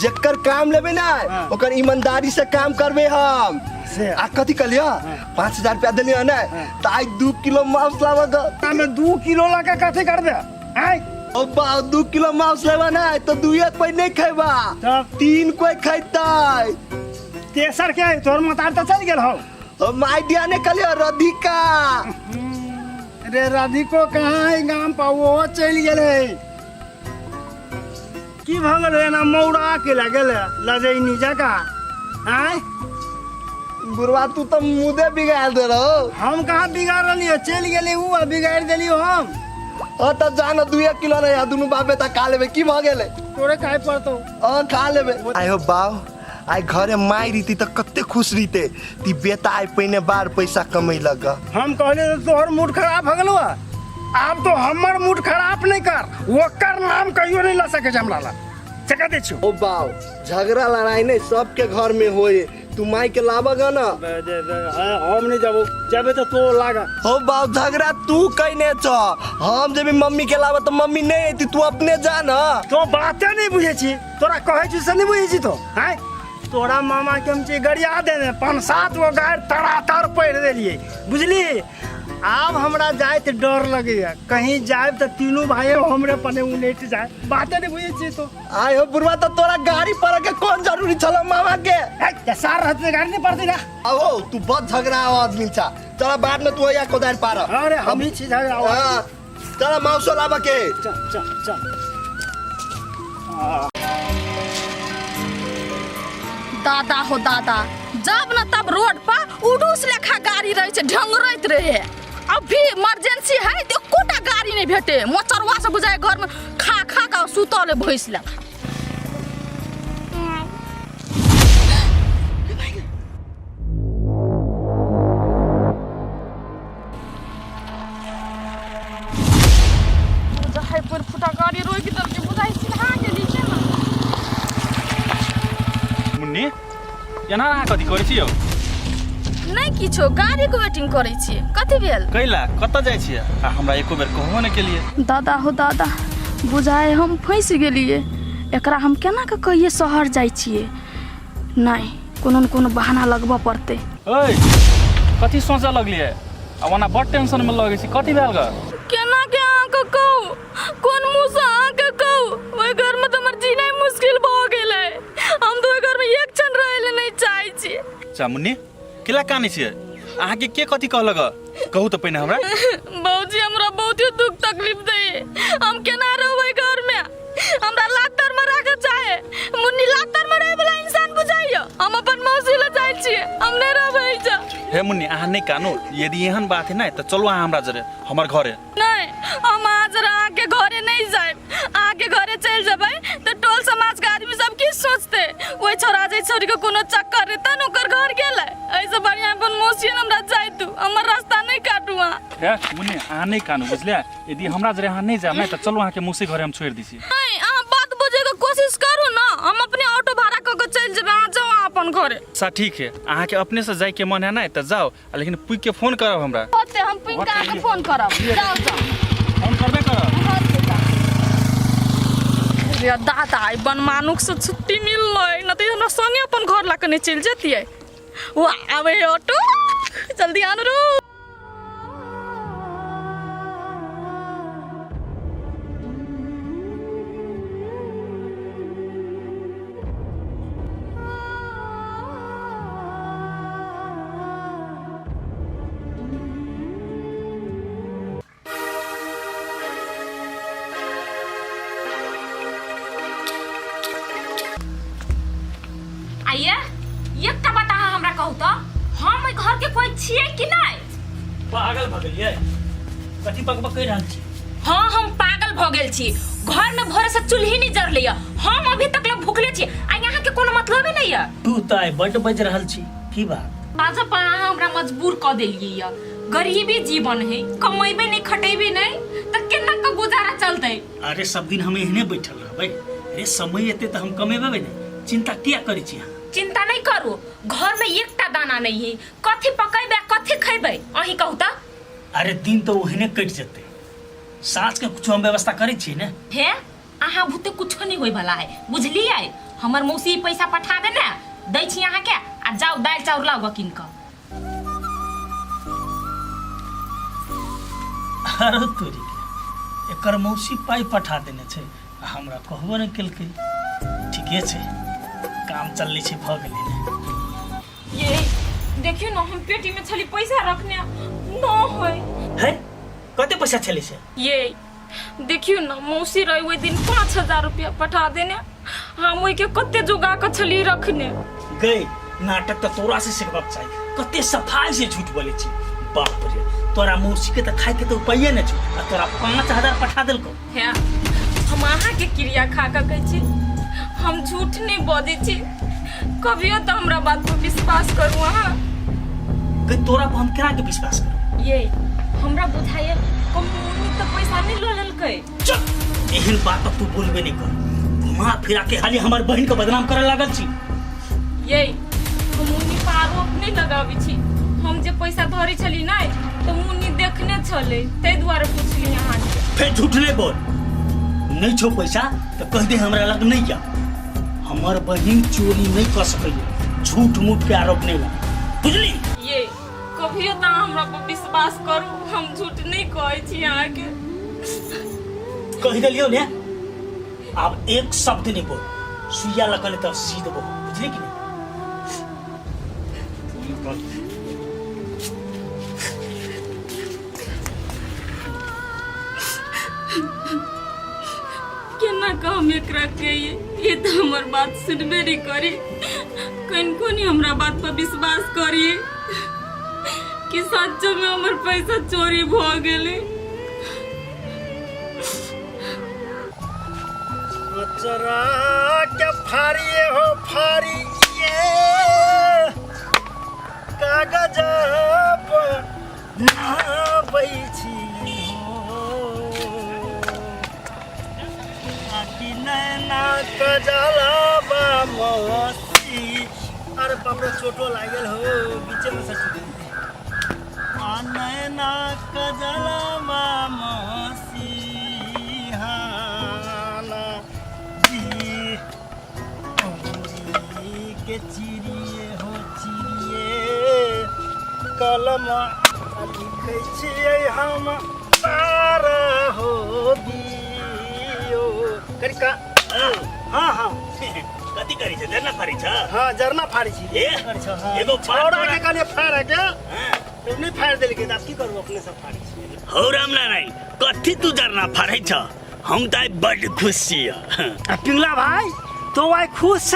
जेकर काम लेबे ना ओकर ईमानदारी से काम करबे हम से आ कथी कलिया 5000 रुपया देलियो ना त आज 2 किलो मांस लावगा में 2 किलो ला के कथी करबे आय ओ बाव 2 किलो मांस लेबा ना तो 2 कोई नहीं खाइबा तब 3 कोई खाइतै तेसर के तोर मतार तो चल गेल हो ओ माय दिया ने कलिया राधिका रे राधिको कहाँ है गांव पर वो चल गेले की भगल रे ना मौड़ा के लगल लजैनी जगह आय बुरवा तू तो मुदे बिगाड़ दे रहो हम कहाँ बिगाड़ रही चल गेले ऊ बिगाड़ देलियो हम ओ त जान 2 किलो ना दुनु बाबे त खा लेबे की भ गेले तोरे खाए पड़तो ओ खा लेबे आय हो बाव आई घरे माई रीती त कत्ते खुश रीते ती बेटा आई पहिने बार पैसा कमै लगा हम कहले तोहर मूड खराब भ गेलो अब तो हमर मूड खराब नहीं कर ओकर नाम कहियो नहीं ला सके हमरा ला चका दे छु ओ बाव झगड़ा लड़ाई नहीं सबके घर में होए तू माई के लावगा ना हम नहीं जाबो जाबे तो तो लागा हो बाव झगड़ा तू कहने छ हम जब मम्मी के लावा तो मम्मी नहीं आती तू अपने जा ना तो बातें नहीं बुझे छी तोरा कहे छी से नहीं बुझे छी तो हैं तोरा मामा के हम छी गरिया देने 5-7 गो गाय तड़ातर पढ़ देलिए बुझली अब हमरा जाए तो डर लगेगा कहीं जाए तो तीनों भाई हमरे पने उलेट जाए बातें नहीं बुझे छी तो आय हो बुरवा तो तोरा गाड़ी पर के कौन जरूरी छला मामा के सार रहते गाड़ी नहीं पड़ती ना आओ तू बहुत झगड़ा आदमी छा चला बाद में तू या कोदार पार अरे हम ही छी झगड़ा हां चला मौसो लावा के चल चल चल दादा हो दादा जब न तब रोड पर उडूस लेखा गाड़ी रहे छे ढंगरैत रहे अभी इमरजेंसी है तो कोटा गाड़ी नहीं भेटे मोचरवा से बुझाए घर में खा खा का सुतले भैंस लेखा बुझाए पर फुटा गाड़ी रोई की तरफ बुझाई सीधा गेली के ना मुन्नी एना अहाँ कथी करै छियौ नहीं किछो गाड़ी को वेटिंग करे छी कथी भेल कैला कतऽ जाइ छियै आ हमरा एको बेर कहबो नहि केलिए दादा हो दादा बुझाए हम फंस गेलिए एकरा हम केना के कहिए शहर जाइ छिए नहीं कोनो न कोनो बहाना लगबा पड़ते ओए कथी सोचऽ लगलिए अब ओना बड़ टेंशन में लगै छी कथी भेल ग केना के अहाँ के कहू कोन मुंह से अहाँ के कहू ओइ घर में तो हमर जीना मुश्किल भ गेलै हम तो घर में एक क्षण रहै ले नहीं चाहै छी चा मुन्नी किला कानी छियै अहाँ के कथी कहलक कहू तऽ पहिने हमरा बाबूजी हमरा बहुत दुख तकलीफ दै हम केना रहबै घर में हमरा लातर में राखे चाहे मुन्नी लातर में रहै वाला इंसान बुझाइयो हम अपन मौसी ले जाइ छी हम नहीं रहबै जा हे मुन्नी अहाँ नहीं कानू यदि एहन बात है ना तो चलो अहाँ हमरा जरे हमर घरे नहीं हम आज अहाँ के घरे नहीं जाए अहाँ के घरे चल जेबै तो टोल समाज के आदमी सब की सोचते ओइ छोरा जे छोरी के कोनो चक्कर रहता न ओकर घर गेलै ऐसे बढ़िया अपन मौसी हमरा जाय तू हमर रास्ता नहीं काटू अहाँ हे मुन्नी अहाँ नहीं कानू बुझलिए यदि हमरा जरे अहाँ नहीं जाब ना तो चलो अहाँ के मौसी घरे हम छोड़ दी छी नहीं अहाँ बात बुझे के कोशिश करू ना हम अपने ऑटो भाड़ा क के चल जेबै अहाँ जाओ अपन घरे सा ठीक है अहाँ के अपने से जाय के मन है ना तो जाओ लेकिन पुइ के फोन करब हमरा होते हम पिंका के फोन करब जाओ जाओ फोन करबे करब रे दादा आई बनमानुक से छुट्टी मिललै न त हमरा संगे अपन घर ला के नहीं चल जतियै वो आवे ऑटो जल्दी आन रो आइए एकटा बात अहाँ हमरा कहू तऽ हम ओइ घर के कोई छियै कि नहीं पागल भ गेलियै कथी बकबक कहि रहल छी? हाँ हम पागल भ गेल छी। घर में भोरे से चूल्ही नहीं जरले या, हम अभी तक लोग भूखले छी आ यहाँ के कोनो मतलब ही नहीं है। तू तो आइ बड बज रहल छी, की बात? आज पर अहाँ हमरा मजबूर क देलिए या। गरीबी जीवन है, कमेबे नहीं खटेबे नहीं त केना का गुजारा चलते? अरे सब दिन हम एहने बैठल रहबै, अरे समय एते त हम कमेबे नहीं, चिंता किया करै छी अहाँ? चिंता नहीं करू, घर में एकटा दाना नहीं है, कथी पकैबे कथी खैबे अही कहू त? अरे दिन तो ओहने कटि जेतै, साँझ के कुछ हम व्यवस्था करै छी ने। हे अहाँ भूते कुछो नहीं होय वाला है, बुझलिए? हमर मौसी पैसा पठा दे ना, दै छी अहाँ के आ जाओ दाल चाउर लाओ किन क। अरे तोरी के एकर मौसी पाई पठा देने छै, हमरा कहबो नहीं केलकै। ठीके छै, काम चलले छै, भ गेलै ने। ये देखियो ना, हम पेटी में छली पैसा रखने न होय। है कते पैसा छलै से? ये देखियो ना, मौसी रही ओइ दिन 5000 रुपया पठा देने, हम ओइ के कते जोगा के छली रखने। गई नाटक तो तोरा से सीखबाक चाहिए, कते सफाई से झूठ बोले छी। बाप रे, तोरा मौसी के त खाए के तो उपाय ने छौ, आ तोरा 5000 पठा देलको। है हम अहाँ के क्रिया खा के कहै छी, हम झूठ नहीं बजै छी। कभियो तो हमरा बात पर विश्वास करू अहाँ। गई तोरा पर हम केना के विश्वास करू? ये हमरा बुझाइए कमोनी तो पैसा नहीं लो लेलकै। चुप, एहन बात तो तू बोलबे नहीं कर। घुमा फिरा के खाली हमर बहन के बदनाम करे लागल छी। ये कमोनी पर आरोप नहीं लगाबी छी, हम जे पैसा धरी छली नहीं तो मुन्नी देखने छले, तै दुआरे पूछली अहाँ के। फिर झूठ नहीं बोल, नहीं छो पैसा तो कह दे हमरा लग नहीं जा। हमर बहन चोरी नहीं कर सकैए, झूठ मूठ के आरोप नहीं लगा, बुझली? ये कभियो तो हमरा पर विश्वास करू, हम झूठ नहीं कहै छी अहाँ के। कह दिलियो ने, अब एक शब्द नहीं बोल, सुइया लगल तब सी देबो, बुझली कि नहीं? केना कहम एकरा के, ये तो हमर बात सुनबे नहीं करी। कनको नहीं हमरा बात पर विश्वास करी कि सच्चो में हमर पैसा चोरी भ गेलै। चरा के फाड़िए हो फाड़िए कागज पर नाबै छी हो, आकी नैना कजलबा मसी। अरे बाप रे, चोटो लागल हो, बीचे में सच गई। आ नैना कजलबा मसी के चिड़िए हो चिड़िए कलम लिखै छियै हम तार हो बियो करिका। हाँ हाँ कथी करी छै? जरना फाड़ी छ? हाँ जरना फाड़ी छी। एगो छोड़ा के कहलिए फाड़ के, तो नहीं फाड़ देलकै, त की करू, अपने सब फाड़ी छी। हो रामला नहीं, कथी तू जरना फाड़ै छ? हम त बड़ खुश छी। पिंगला भाई तो आई खुश छ?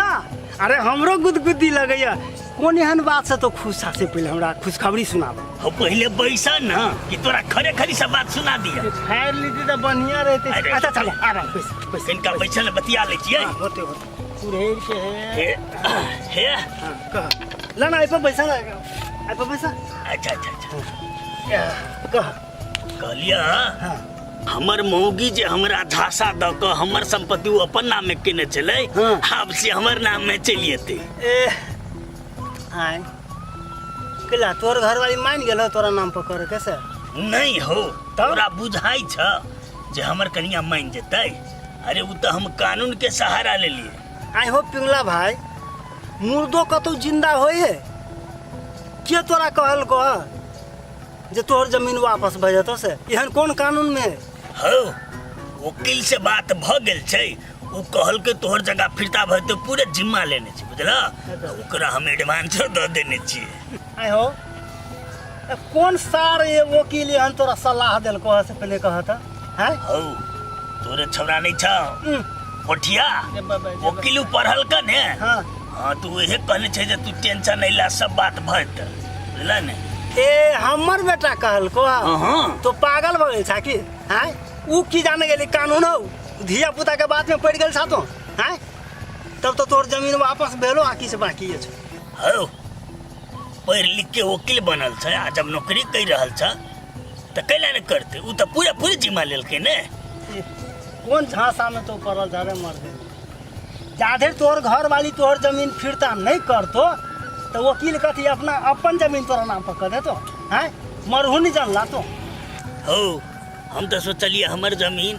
अरे हमरो गुदगुदी लगैया, कौन एहन बात से तो खुश से पहले हमरा खुशखबरी सुनाब। हो पहले बैसा ना कि तोरा खरे खरी सब बात सुना दिया। फाड़ लीती तो बढ़िया रहते। अच्छा चलो आ रहा बैस। इनका पैसा ले बतिया ले छियै। होते होते सुरेर के है। हे हां कह ला ना, आई पर पैसा लगा, आई पर पैसा। अच्छा अच्छा अच्छा कह कहलिया हां हमर मौगी जे हमरा झांसा द के हमर संपत्ति वो अपन नाम में केने चले, अब से हमर नाम में चली जेते। ए आय केला तोर घर वाली मान गेलो तोरा नाम पर करे कैसे? नहीं हो, तोरा बुझाई छ जे हमर कनिया मान जेतै? अरे वो तो हम कानून के सहारा ले लिए। आय हो पिंगला भाई, मुर्दो कतौ जिंदा होए के तोरा कहल को जे तोहर जमीन वापस भ जतो से? एहन कौन कानून में हो? वकील से बात भ गेल छै, वो कहल के तोहर जगह फिरता भ तो पूरे जिम्मा लेने छी, बुझला? ओकरा हम एडवांस द देने छी। आय हो कौन सार ये वकील एहन तोरा सलाह देल को से पहले कहता है? हो तोरे छौरा नहीं छ होठिया, वकील पढ़ल का ने? हां हां तू यही कहने छै जे तू टेंशन नहीं ला, सब बात भत, बुझला ने? ए हमर बेटा कहल को हाँ। तो पागल भ गेल छ कि हैं उ की जाने गेली कानून हो धिया पुता के बात में पड़ गेल छ तो हैं तब तो तोर जमीन वापस भेलो आकी से बाकी है हौ पढ़ लिख के वकील बनल छ आ जब नौकरी कर रहल छ त कैला न करते उ त पूरा जिम्मा लेलकै ने। कौन झांसा में तो पड़ल जा रे मर गए जाधे तोर घर वाली तोर जमीन फिरता नहीं करतो तो वकील कथी अपना अपन जमीन तोरा नाम पर कर देतो हैं मरहू नहीं जानला तो हो हम तो सोचलिए हमर जमीन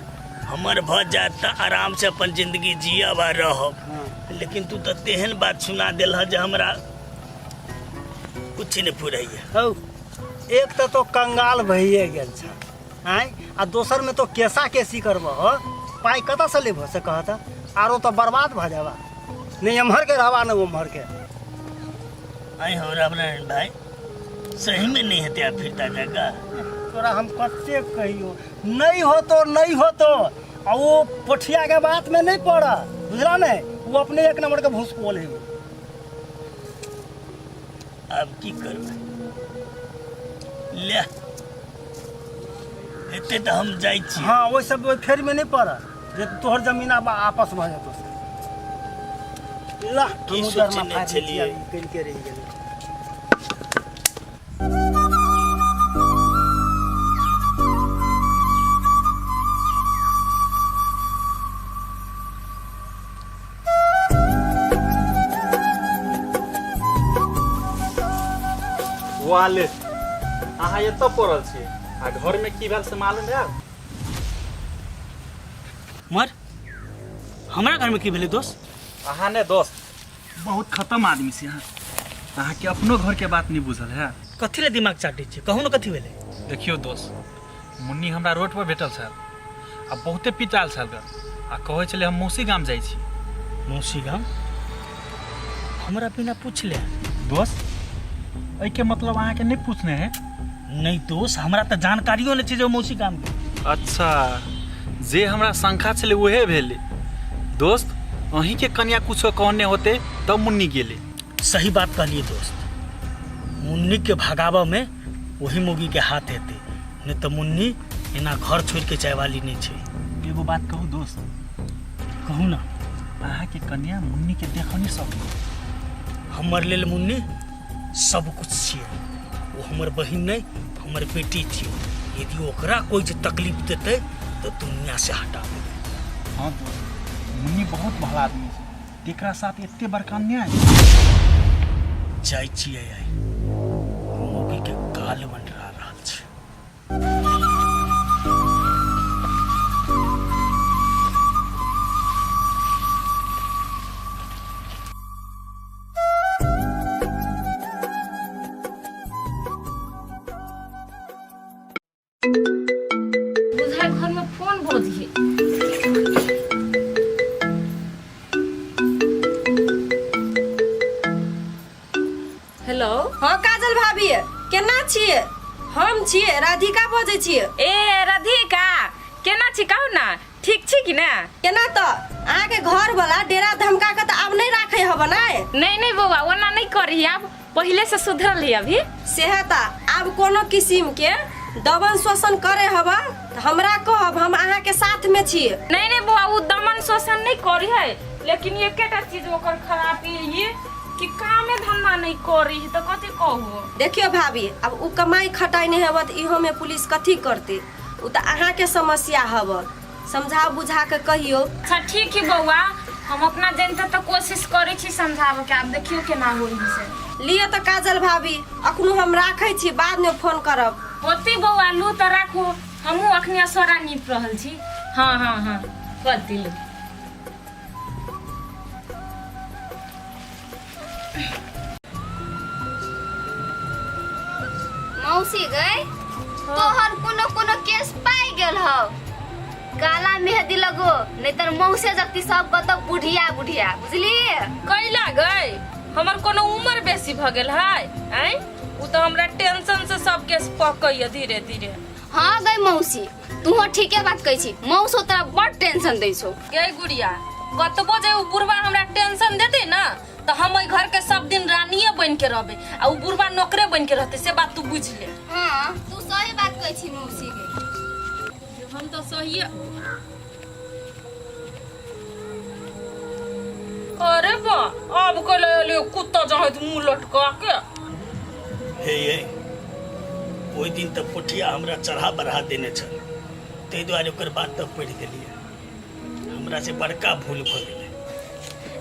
हमर भ जात त आराम से अपन जिंदगी जियब आ रहब लेकिन तू तो तेहन बात सुना दिल है जे हमरा कुछ नहीं पुरैया। हौ एक तो कंगाल भइए गेल छ हैं आ दोसर में तो केसा केसी करबो हो पाई कत से लेबो से कहता आरो तो बर्बाद भ जाबा नहीं एम्हर के रहबा न उम्हर के। आई हो रामनारायण भाई सही में नहीं हत्या फिरता जगह तोरा हम कते कहियो नहीं हो तो आ वो पोठिया के बात में नहीं पड़ा बुझला नहीं वो अपने एक नंबर के भूस बोल है। अब की करबै ले एते तो हम जाई छी। हाँ वो सब वो फेर में नहीं पड़ा जे तोहर जमीन अब आपस भ जातो ला की हम उधर सोचने में फाड़ चलिए। कल के रह गेल। वाले अहाँ एतऽ पड़ल छी आ घर में की भेल से मालूम है? मर हमरा घर में की भेलै दोस्त? अहाँ ने दोस्त बहुत खत्म आदमी छी अहाँ के अपनो घर के बात नहीं बुझल है। कथी ले दिमाग चाटै छी कहू न कथी भेलै? देखियो दोस्त मुन्नी हमरा रोड पर भेटल छल आ बहुते पिटाल छल आ कहै छलै हम मौसी गाम जाइ छी। मौसी गाम हमरा बिना पूछले दोस्त एहि के मतलब अहाँ के नहीं पूछने हैं? नहीं दोस्त हमरा तो जानकारियो नहीं छै जे मौसी गाम गेल। अच्छा जे हमरा शंका छलै वहे भेलै दोस्त अहीं के कन्या कुछो कहने होते तब मुन्नी गेले। सही बात कहलिए दोस्त मुन्नी के भगाबऽ में वही मुगी के हाथ हेतै नहीं तो मुन्नी एना घर छोड़ के जाय वाली नहीं छै। एगो बात कहू दोस्त कहू ना अहाँ के कन्या मुन्नी के देख नहीं सकू। हमर लेल मुन्नी सब कुछ छियै वो हमर बहिन नहीं हमर बेटी छियै यदि ओकरा कोई जे तकलीफ देतै तो दुनिया से हटा देबै। हाँ दोस्त मुन्नी बहुत भला आदमी छै तेकरा साथ एते बड़का अन्याय जाइ छियै आई मुगी के काल मंडरा रहल छै। बुझाय घर में फोन बजिए। हेलो हाँ काजल भाभी केना छिए? हम छिए राधिका बजै छिए। ए राधिका केना छी कहू ना ठीक छी कि ना? केना तो अहाँ के घर वाला डेरा धमका के तो अब नहीं राखे हब नहीं नहीं बउआ ओना नहीं करी अब पहले से सुधरल है अभी सेहता अब कोनो किस्म के दमन शोषण करे हब हमरा कहब हम अहाँ के साथ में छिए। नहीं नहीं बउआ वो दमन शोषण नहीं करी है लेकिन एकेटा चीज ओकर खराबी ये कि कामे धंधा नहीं करी है तो कथी कहू? देखियो भाभी अब उ कमाई खटाई नहीं हब तो इहो में पुलिस कथी करते उ तो अहाँ के समस्या हब समझा बुझा के कहियो। अच्छा ठीक है बउआ हम अपना जनता तो कोशिश करे छी समझावे के अब देखियो केना होई से। लिए तो काजल भाभी अखनो हम राखै छी बाद में फोन करब। होती बउआ लू तो राखू हमहू अखनी असोरा नीप रहल छी। हाँ हाँ हाँ कर दिलू। मौसी गई तोहर कोनो केस पाई गेल हो काला मेहंदी लगो नहीं तर मौसे जक्ति सब कत बुढ़िया बुढ़िया बुझली कैला गई हमर कोनो उम्र बेसी भ गेल है हैं उ तो हमरा टेंशन से सब केस पकइए धीरे धीरे। हाँ गई मौसी तू ठीके बात कही छी मौसो तोरा बड़ टेंशन दै छौ। गई गुड़िया कतबो जे उ बुढ़वा हमरा टेंशन देते ना तो हम ओइ घर के सब दिन रानिए बन के रहबे आ उ बुढ़वा नौकरे बन के रहते से बात तू बुझ ले। हाँ तू सही बात कहै छी मौसी के। हम तो सही। अरे बा अब कले कुत्ता जहाँ मुंह लटका के हे ये ओहि दिन तो पोठिया हमरा चढ़ा बढ़ा देने छल, ताहि दुआरे ओकर बात तब पढ़ि गेलियै। हमरा से बड़का भूल भऽ गेलै।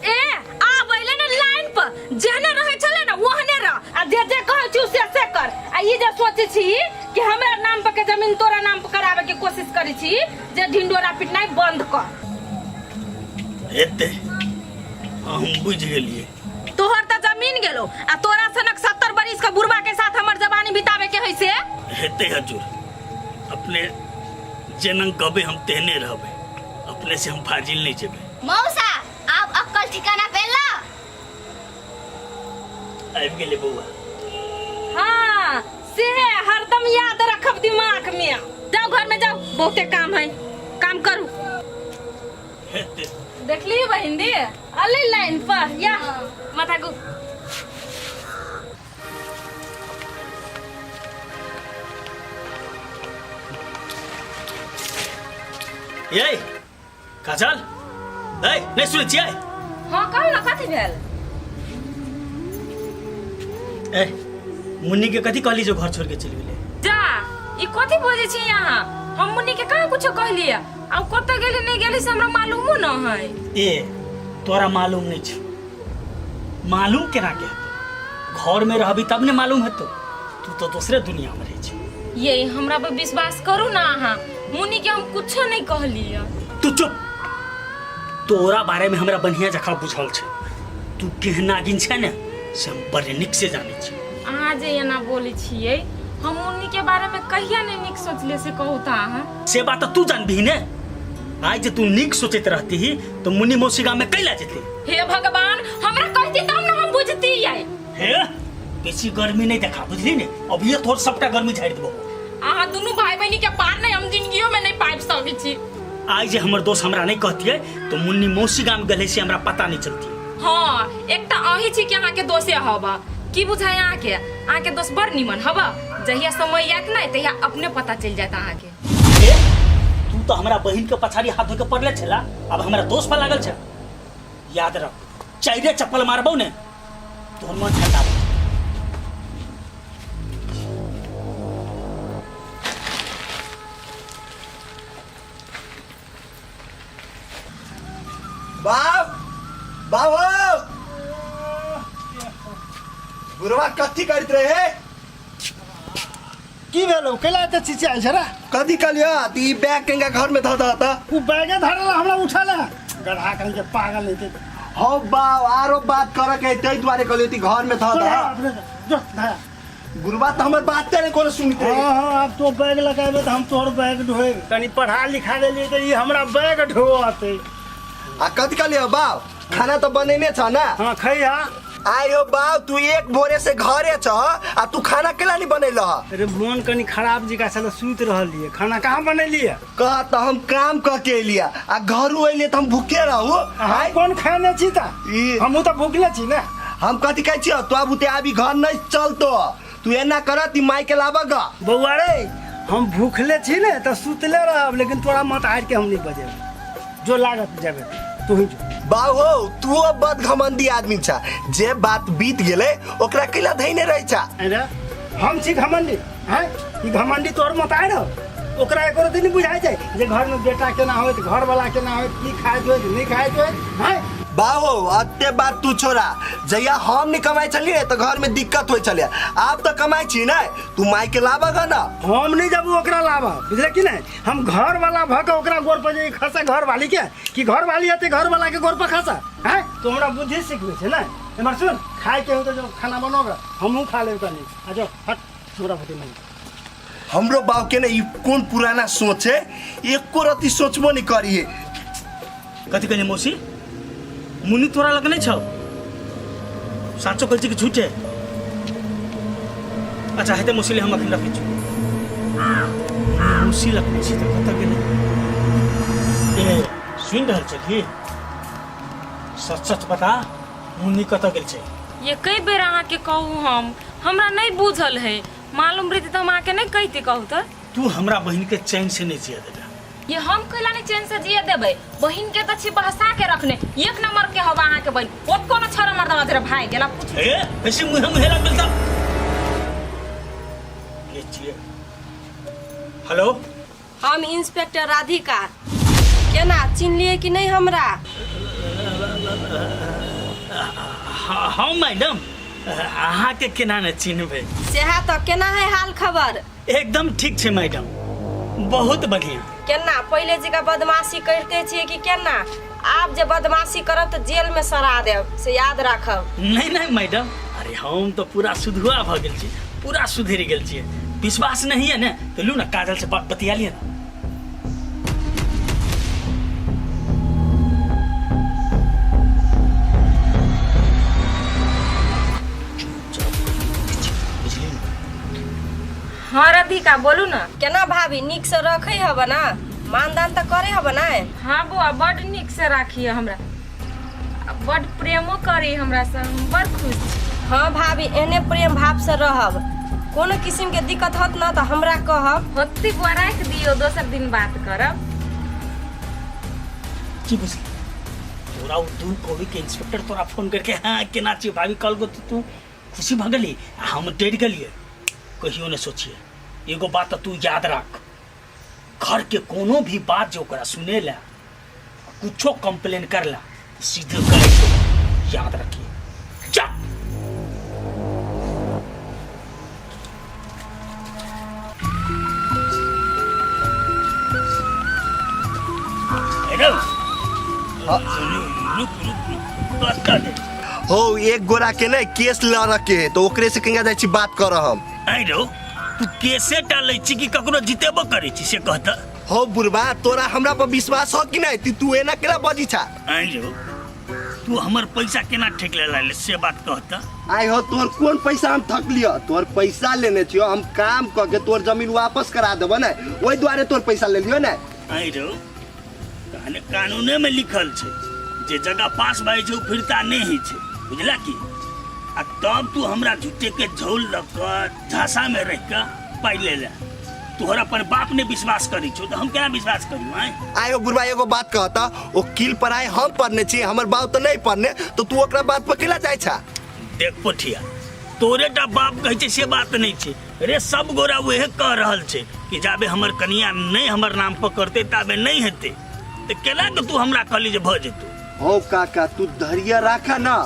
ए आ बैले ने लाइन पर जेहने रहे छले ना ओहने रह आ जे जे कहै छी से कर। आ ई जे सोचे छी कि हमरा नाम पर के जमीन तोरा नाम पर करावे के कोशिश करै छी जे ढिंडोरा पिटनाइ बंद कर। हेते हम बुझ गेलियै। तोहर त जमीन गेलो आ तोरा सनक 70 बरिस के बुढ़वा के साथ हमर जवानी बितावे के है से हेते हजूर, अपने जेनन कहबै हम तेहने रहबै, अपने से हम फाजिल नहीं जेबै। मौसा आप अक्कल ठिकाना पे ला। आबि गेलै बौआ। हां से हरदम याद रखब दिमाग में। जाओ घर में जाओ, बहुते काम है, काम करू। हेते देखली बहिन दी अली लाइन पर या माथा गु। ये काजल, ए नहीं सुनै छियै? हां कहू ना कथि भेल? ए मुन्नी के कथी कहली जो घर छोड़ के चलि गेलै? जा ई कथि बोलै छी यहाँ? हम मुन्नी के कहाँ कुछ कहलिए आ कत गेली नहीं गेली से हमरा मालूमो न है। ए तोरा मालूम नहीं छै? मालूम केना के हेतौ? घर में रहबी तब ने मालूम हेतौ। तू तो दूसरे दुनिया में रहै छै। ये हमरा पे विश्वास करू ना अहाँ, मुन्नी के हम कुछ नहीं कहलिए। तू चुप। तोरा बारे में हमरा बढ़िया जखा बुझल छै। तू केहना गिन छै ने से हम बड़े निक से जानै छी। अहाँ जे एना बोलै छियै हम मुन्नी के बारे में कहिया नहीं निक सोचले से कहू त अहाँ। से बात तू जानबी ने। आज जे तू निक सोचत रहती ही तो मुन्नी मौसी गांव में कैला जेती? हे भगवान हमरा कहती तब ना हम बुझती है। हे बेसी गर्मी नहीं देखा, बुझली ने? अब ये थोड़ सबटा गर्मी झाड़ देबो। अहाँ दोनों भाई बहनी के पार नहीं हम जिंदगियों में नहीं पाइब सकै छी। आज जे हमर दोस्त हमरा नहीं कहती है तो मुन्नी मौसी गांव गेले से हमरा पता नहीं चलती। हाँ एक त अही छी कि अहाँ के दोषे हवा की बुझाय अहाँ के दोस्त बड़ निमन हवा। जहिया समय आयत ना तहिया अपने पता चल जात अहाँ के। तू तो हमरा बहन के पछाड़ी हाथ धो के पड़ले छला, अब हमरा दोस्त पर लागल छ। याद रख, चाइरे चप्पल मारबौ ने तोर मन ठंडा हो। बाप बाबू बुढ़वा कथी करैत रहे? की भेलौ? कैला त चिचिया छ रे? कथी कलिया? ती बैग केंगा घर में धऽ दता। उ बैगे धरला हमरा उठाला। गधा कहीं के पागल नहीं थे। हो बाप आरो बात करे के तै द्वारे कहलियो ती घर में धऽ दा। जो धाया। गुरुबा त हमर बात तेरे कोनो सुनते। हां अब तो बैग लगाबे त हम तोहर बैग ढोए। कनी पढ़ा लिखा देली त ई हमरा बैग ढोआते। आ कथी कलियो बाप? खाना त बनेने छ ना? हां खैया। आयो बाप तू एक भोरे से घरे छ आ तू खाना केला नहीं बनैला? अरे मन कनी खराब जी का साला सुत रहलिए, खाना कहाँ बनैलिए? कह त हम काम क के एलिया आ घर अइले त हम भूखे रहू। हाय कौन खाने छी ता? हमहु त भूखले छी ना। हम कथी कहै छी? तो अब अभी घर नहीं चलतो। तू एना करत ई माई के लाबा ग। बौआ रे हम भूखले छी ने त सुतले रहब, लेकिन तोरा मत हार के हम नहीं बजे। जो लागत जाबे तू ही जो। बाबू तू बद घमंडी आदमी छ। जे बात बीत गेले ओकरा कैला धैने रहै छ। अरे हम छी घमंडी हैं? ई घमंडी तोर मत आइ न। ओकरा एको दिन बुझाइ छै जे घर में बेटा केना होइत, घर वाला केना होइत, की खाइत होइत, नहीं खाइत होइत हैं? बाबू अत्ते बात तू छोड़ा। जहिया हम नहीं कमाई चली तो घर में दिक्कत होई चले। आप तो कमाई छी ना, तू माई के लाबा ग ना। हम नहीं जब ओकरा लाबा, बुझले कि नहीं? हम घर वाला भ के ओकरा गोर पर जे खसा घर वाली के कि घर वाली आते घर वाला के गोर पर खसा हैं? तो हमरा बुद्धि सिखबे छै ना। एमर सुन, खाए के हो तो जो खाना बनोगा हमहू खा लेब तनी। आ जो हट छोरा फटे नहीं। हमरो बाप के ना ई कौन पुराना सोच है, एको रति सोचबो नहीं करिए। कथी कहले मौसी? मुन्नी तोरा लग नहीं छौ? साचो कहै छी कि झूठे? अच्छा हेते मौसी ले हम अखन रखै छी। मौसी लग नहीं छी त कत गेलै? ए सुन रहल छी कि? सच सच बता मुन्नी कतऽ गेल छै? ये कई बेर अहाँ के कहू हमरा नहीं बुझल है। मालूम रहती तो हम आके नहीं कहते कहू तो। तू हमरा बहन के चैन से नहीं जिया देगा। ये हम कैला नहीं चैन से जिए देबे। बहिन के तो छी बहसा के रखने एक नंबर के हवा अहाँ के बहन। ओत कोनो छोरा मर्दवा तेरा भाई गेला पूछ। ए ऐसे मुंह मुहेला मिलता। ये छिए। हेलो, हम इंस्पेक्टर राधिका। केना चिन्हलिए कि नहीं हमरा? हाँ मैडम, अहाँ के केना न चिन्हबे? सेहा तो केना है हाल खबर? एकदम ठीक छै मैडम, बहुत बढ़िया। केना पहले जगह बदमाशी करते छिए कि केना? आप जे बदमाशी करब तो जेल में सरा देब, से याद राखब। नहीं नहीं मैडम, अरे हम तो पूरा सुधुआ भ गेल छी, पूरा सुधरि गेल छी। विश्वास नहीं है ना तो लू ना काजल से बात बतिया लिया ना। हाँ राधिका बोलू ना। केना भाभी निक से रखे हब ना? मानदान तो करे हब ना? हाँ बुआ बड़ निक से राखिए हमरा, बड़ प्रेमो करी हमरा से, हम बड़ खुश छी। हाँ भाभी एने प्रेम भाव से रहब। कोनो किस्म के दिक्कत होत ना तो हमरा कहब। होती बुआ राख दियो, दोसर दिन बात करब। की बुझली? तोरा दू कोवी के इंस्पेक्टर तोरा फोन करके हाँ केना छी भाभी कल गो तू खुशी भ गेली, हम डर गेलिए। कहियो न सोचिए, एगो बात तू याद रख, घर के कोनो भी बात जो ओकरा सुने ला, कुछो कंप्लेन कर ला, सीधे करे, याद रखिए। जा बात कर दे। हो एक गोरा के ना केस लड़ के तो ओकरे से कहिया जाय छी बात कर हम। आई रो तू कैसे टालै छी कि ककरो जितेबो करै छी से कहता। हो बुढ़बा तोरा हमरा पर विश्वास हो कि नहीं? तू एना केना बजी छा? आई रो तू हमर पैसा केना ठेक ले से बात कहता। आई हो तोर कौन पैसा हम ठक लियो? तोर पैसा लेने छियो, हम काम क के तोर जमीन वापस करा देबो ना, ओई द्वारे तोर पैसा ले लियो ना। आई रो कहने कानूने में लिखल छै जे जगह पास भाई छै फिरता नहीं ही छै, बुझला की? आ तब तू हमरा झूठे के झोल लग झांसा में रह के पाई ले ले। तोहरा पर बाप ने विश्वास करी छो तो हम क्या विश्वास करू? आयो बुढ़बा एगो बात कहता, ओ किल पर आए हम पढ़ने छी, हमर बाप तो नहीं पढ़ने, तो तू ओकरा बात पर केला जाय छा? देख पोठिया, तोरेटा बाप कहै छै से बात नहीं छै रे। सब गोरा वह कह रहल छै कि जाबे हमर कनिया नहीं हमर नाम पर करते ताबे नहीं हेते, तो केला के तू हमरा कहली जे भ जेतौ। हो काका तू धैर्य राखा ना,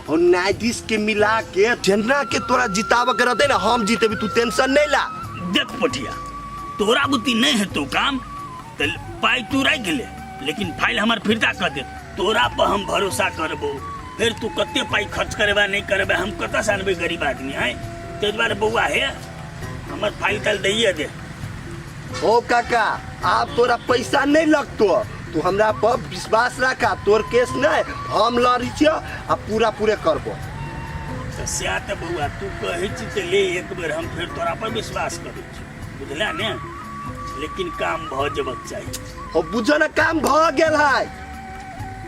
और न्यायाधीश के मिला के जेना के तोरा जिताव के रहते ना, हम जीतेबी, तू टेंशन नहीं ला। देख पोठिया, तोरा बुद्धि नहीं है तो काम तो पाई तू रख ले, लेकिन फाइल हमार फिरता कर दे। तोरा पर हम भरोसा करबो, फिर तू कते पाई खर्च करबा नहीं करबा, हम कत से आनबे गरीब आदमी है। ते द्वारे बउआ है हमर फाइल तल दैए दे। ओ काका आप तोरा पैसा नहीं लगतो, तू हमरा पर विश्वास रखा, तोर केस नहीं हम लड़ी छियो आ पूरा पूरे करबो। तो से त बउआ तू कहै छी त ले एक बेर हम फिर तोरा पर विश्वास करै छी, बुझला ने? लेकिन काम भ जबक चाहिए। हो बुझो ना काम भ गेल है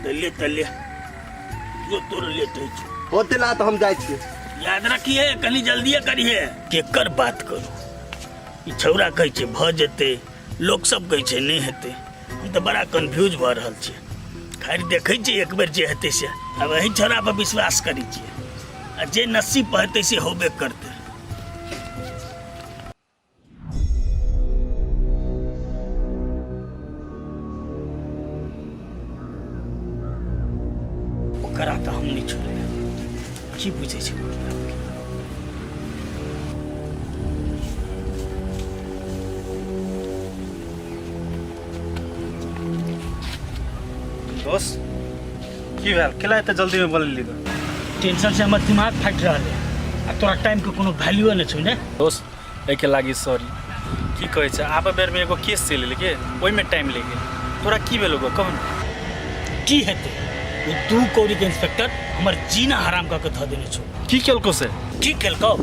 त ले जो तोर लेट है होते ला तो हम जाय छी। याद रखिए कनी जल्दी करिए। केकर बात करू? ई छौरा कहै छै भ जेते, लोग सब कहै छै नहीं हेते, हम तो बड़ा कंफ्यूज भ रहल छी। खैर देखै छी एक बेर जे हेते से, अब एही छौरा पर विश्वास करै छी, आ जे नसीब पर हेते से होबे करते। ओकरा तो हम नहीं छोड़े, की बुझे छै? दोस्त की भेल? केला एते जल्दी में बोलली? तो टेंशन से हमर दिमाग फाटि रहल है, आ तोरा टाइम के कोनो वैल्यू नहीं छौ ने। दोस्त एके लागी सॉरी। की कहै छै आबे बेर में एगो केस चलि के ओइ में टाइम ले गेल। तोरा की भेलो गो कहू न? की हेते? वो दू कौड़ी के इंस्पेक्टर हमर जीना हराम क के ध देने छौ। की केलको से? की केलको?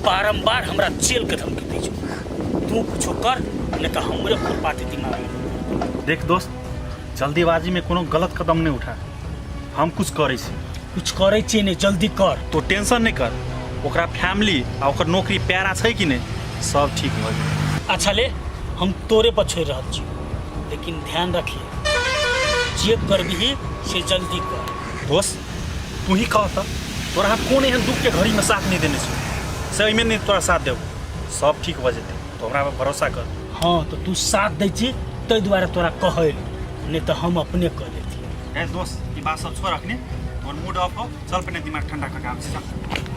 बारंबार हमरा जेल के धमकी दै छौ। तू कुछो कर नहीं तो हमरे खुरपाती दिमाग में। देख दोस्त, जल्दीबाजी में कोनो गलत कदम नहीं उठा, हम कुछ करे छी। कुछ करे छी नहीं, जल्दी कर। तो टेंशन नहीं कर, ओकरा फैमिली आ ओकर नौकरी प्यारा छै कि नहीं, सब ठीक हो जाए। अच्छा ले, हम तोरे पर छोड़ रहा छी, लेकिन ध्यान रखिए जे करबही से जल्दी कर। दोस्त तू ही कह त तोरा कौन एहन दुख के घड़ी में साथ नहीं देने छो, सही में नहीं तोरा साथ देव, सब ठीक हो जेतै, तो हमरा पर भरोसा कर। हाँ तो तू साथ दै छी ताहि दुआरे तोरा कहै, नहीं तो हम अपने कह लेती। ए दोस्त, ये बात सब छोड़ रखने, और मूड ऑफ हो, चल पहले दिमाग ठंडा करके आब चल।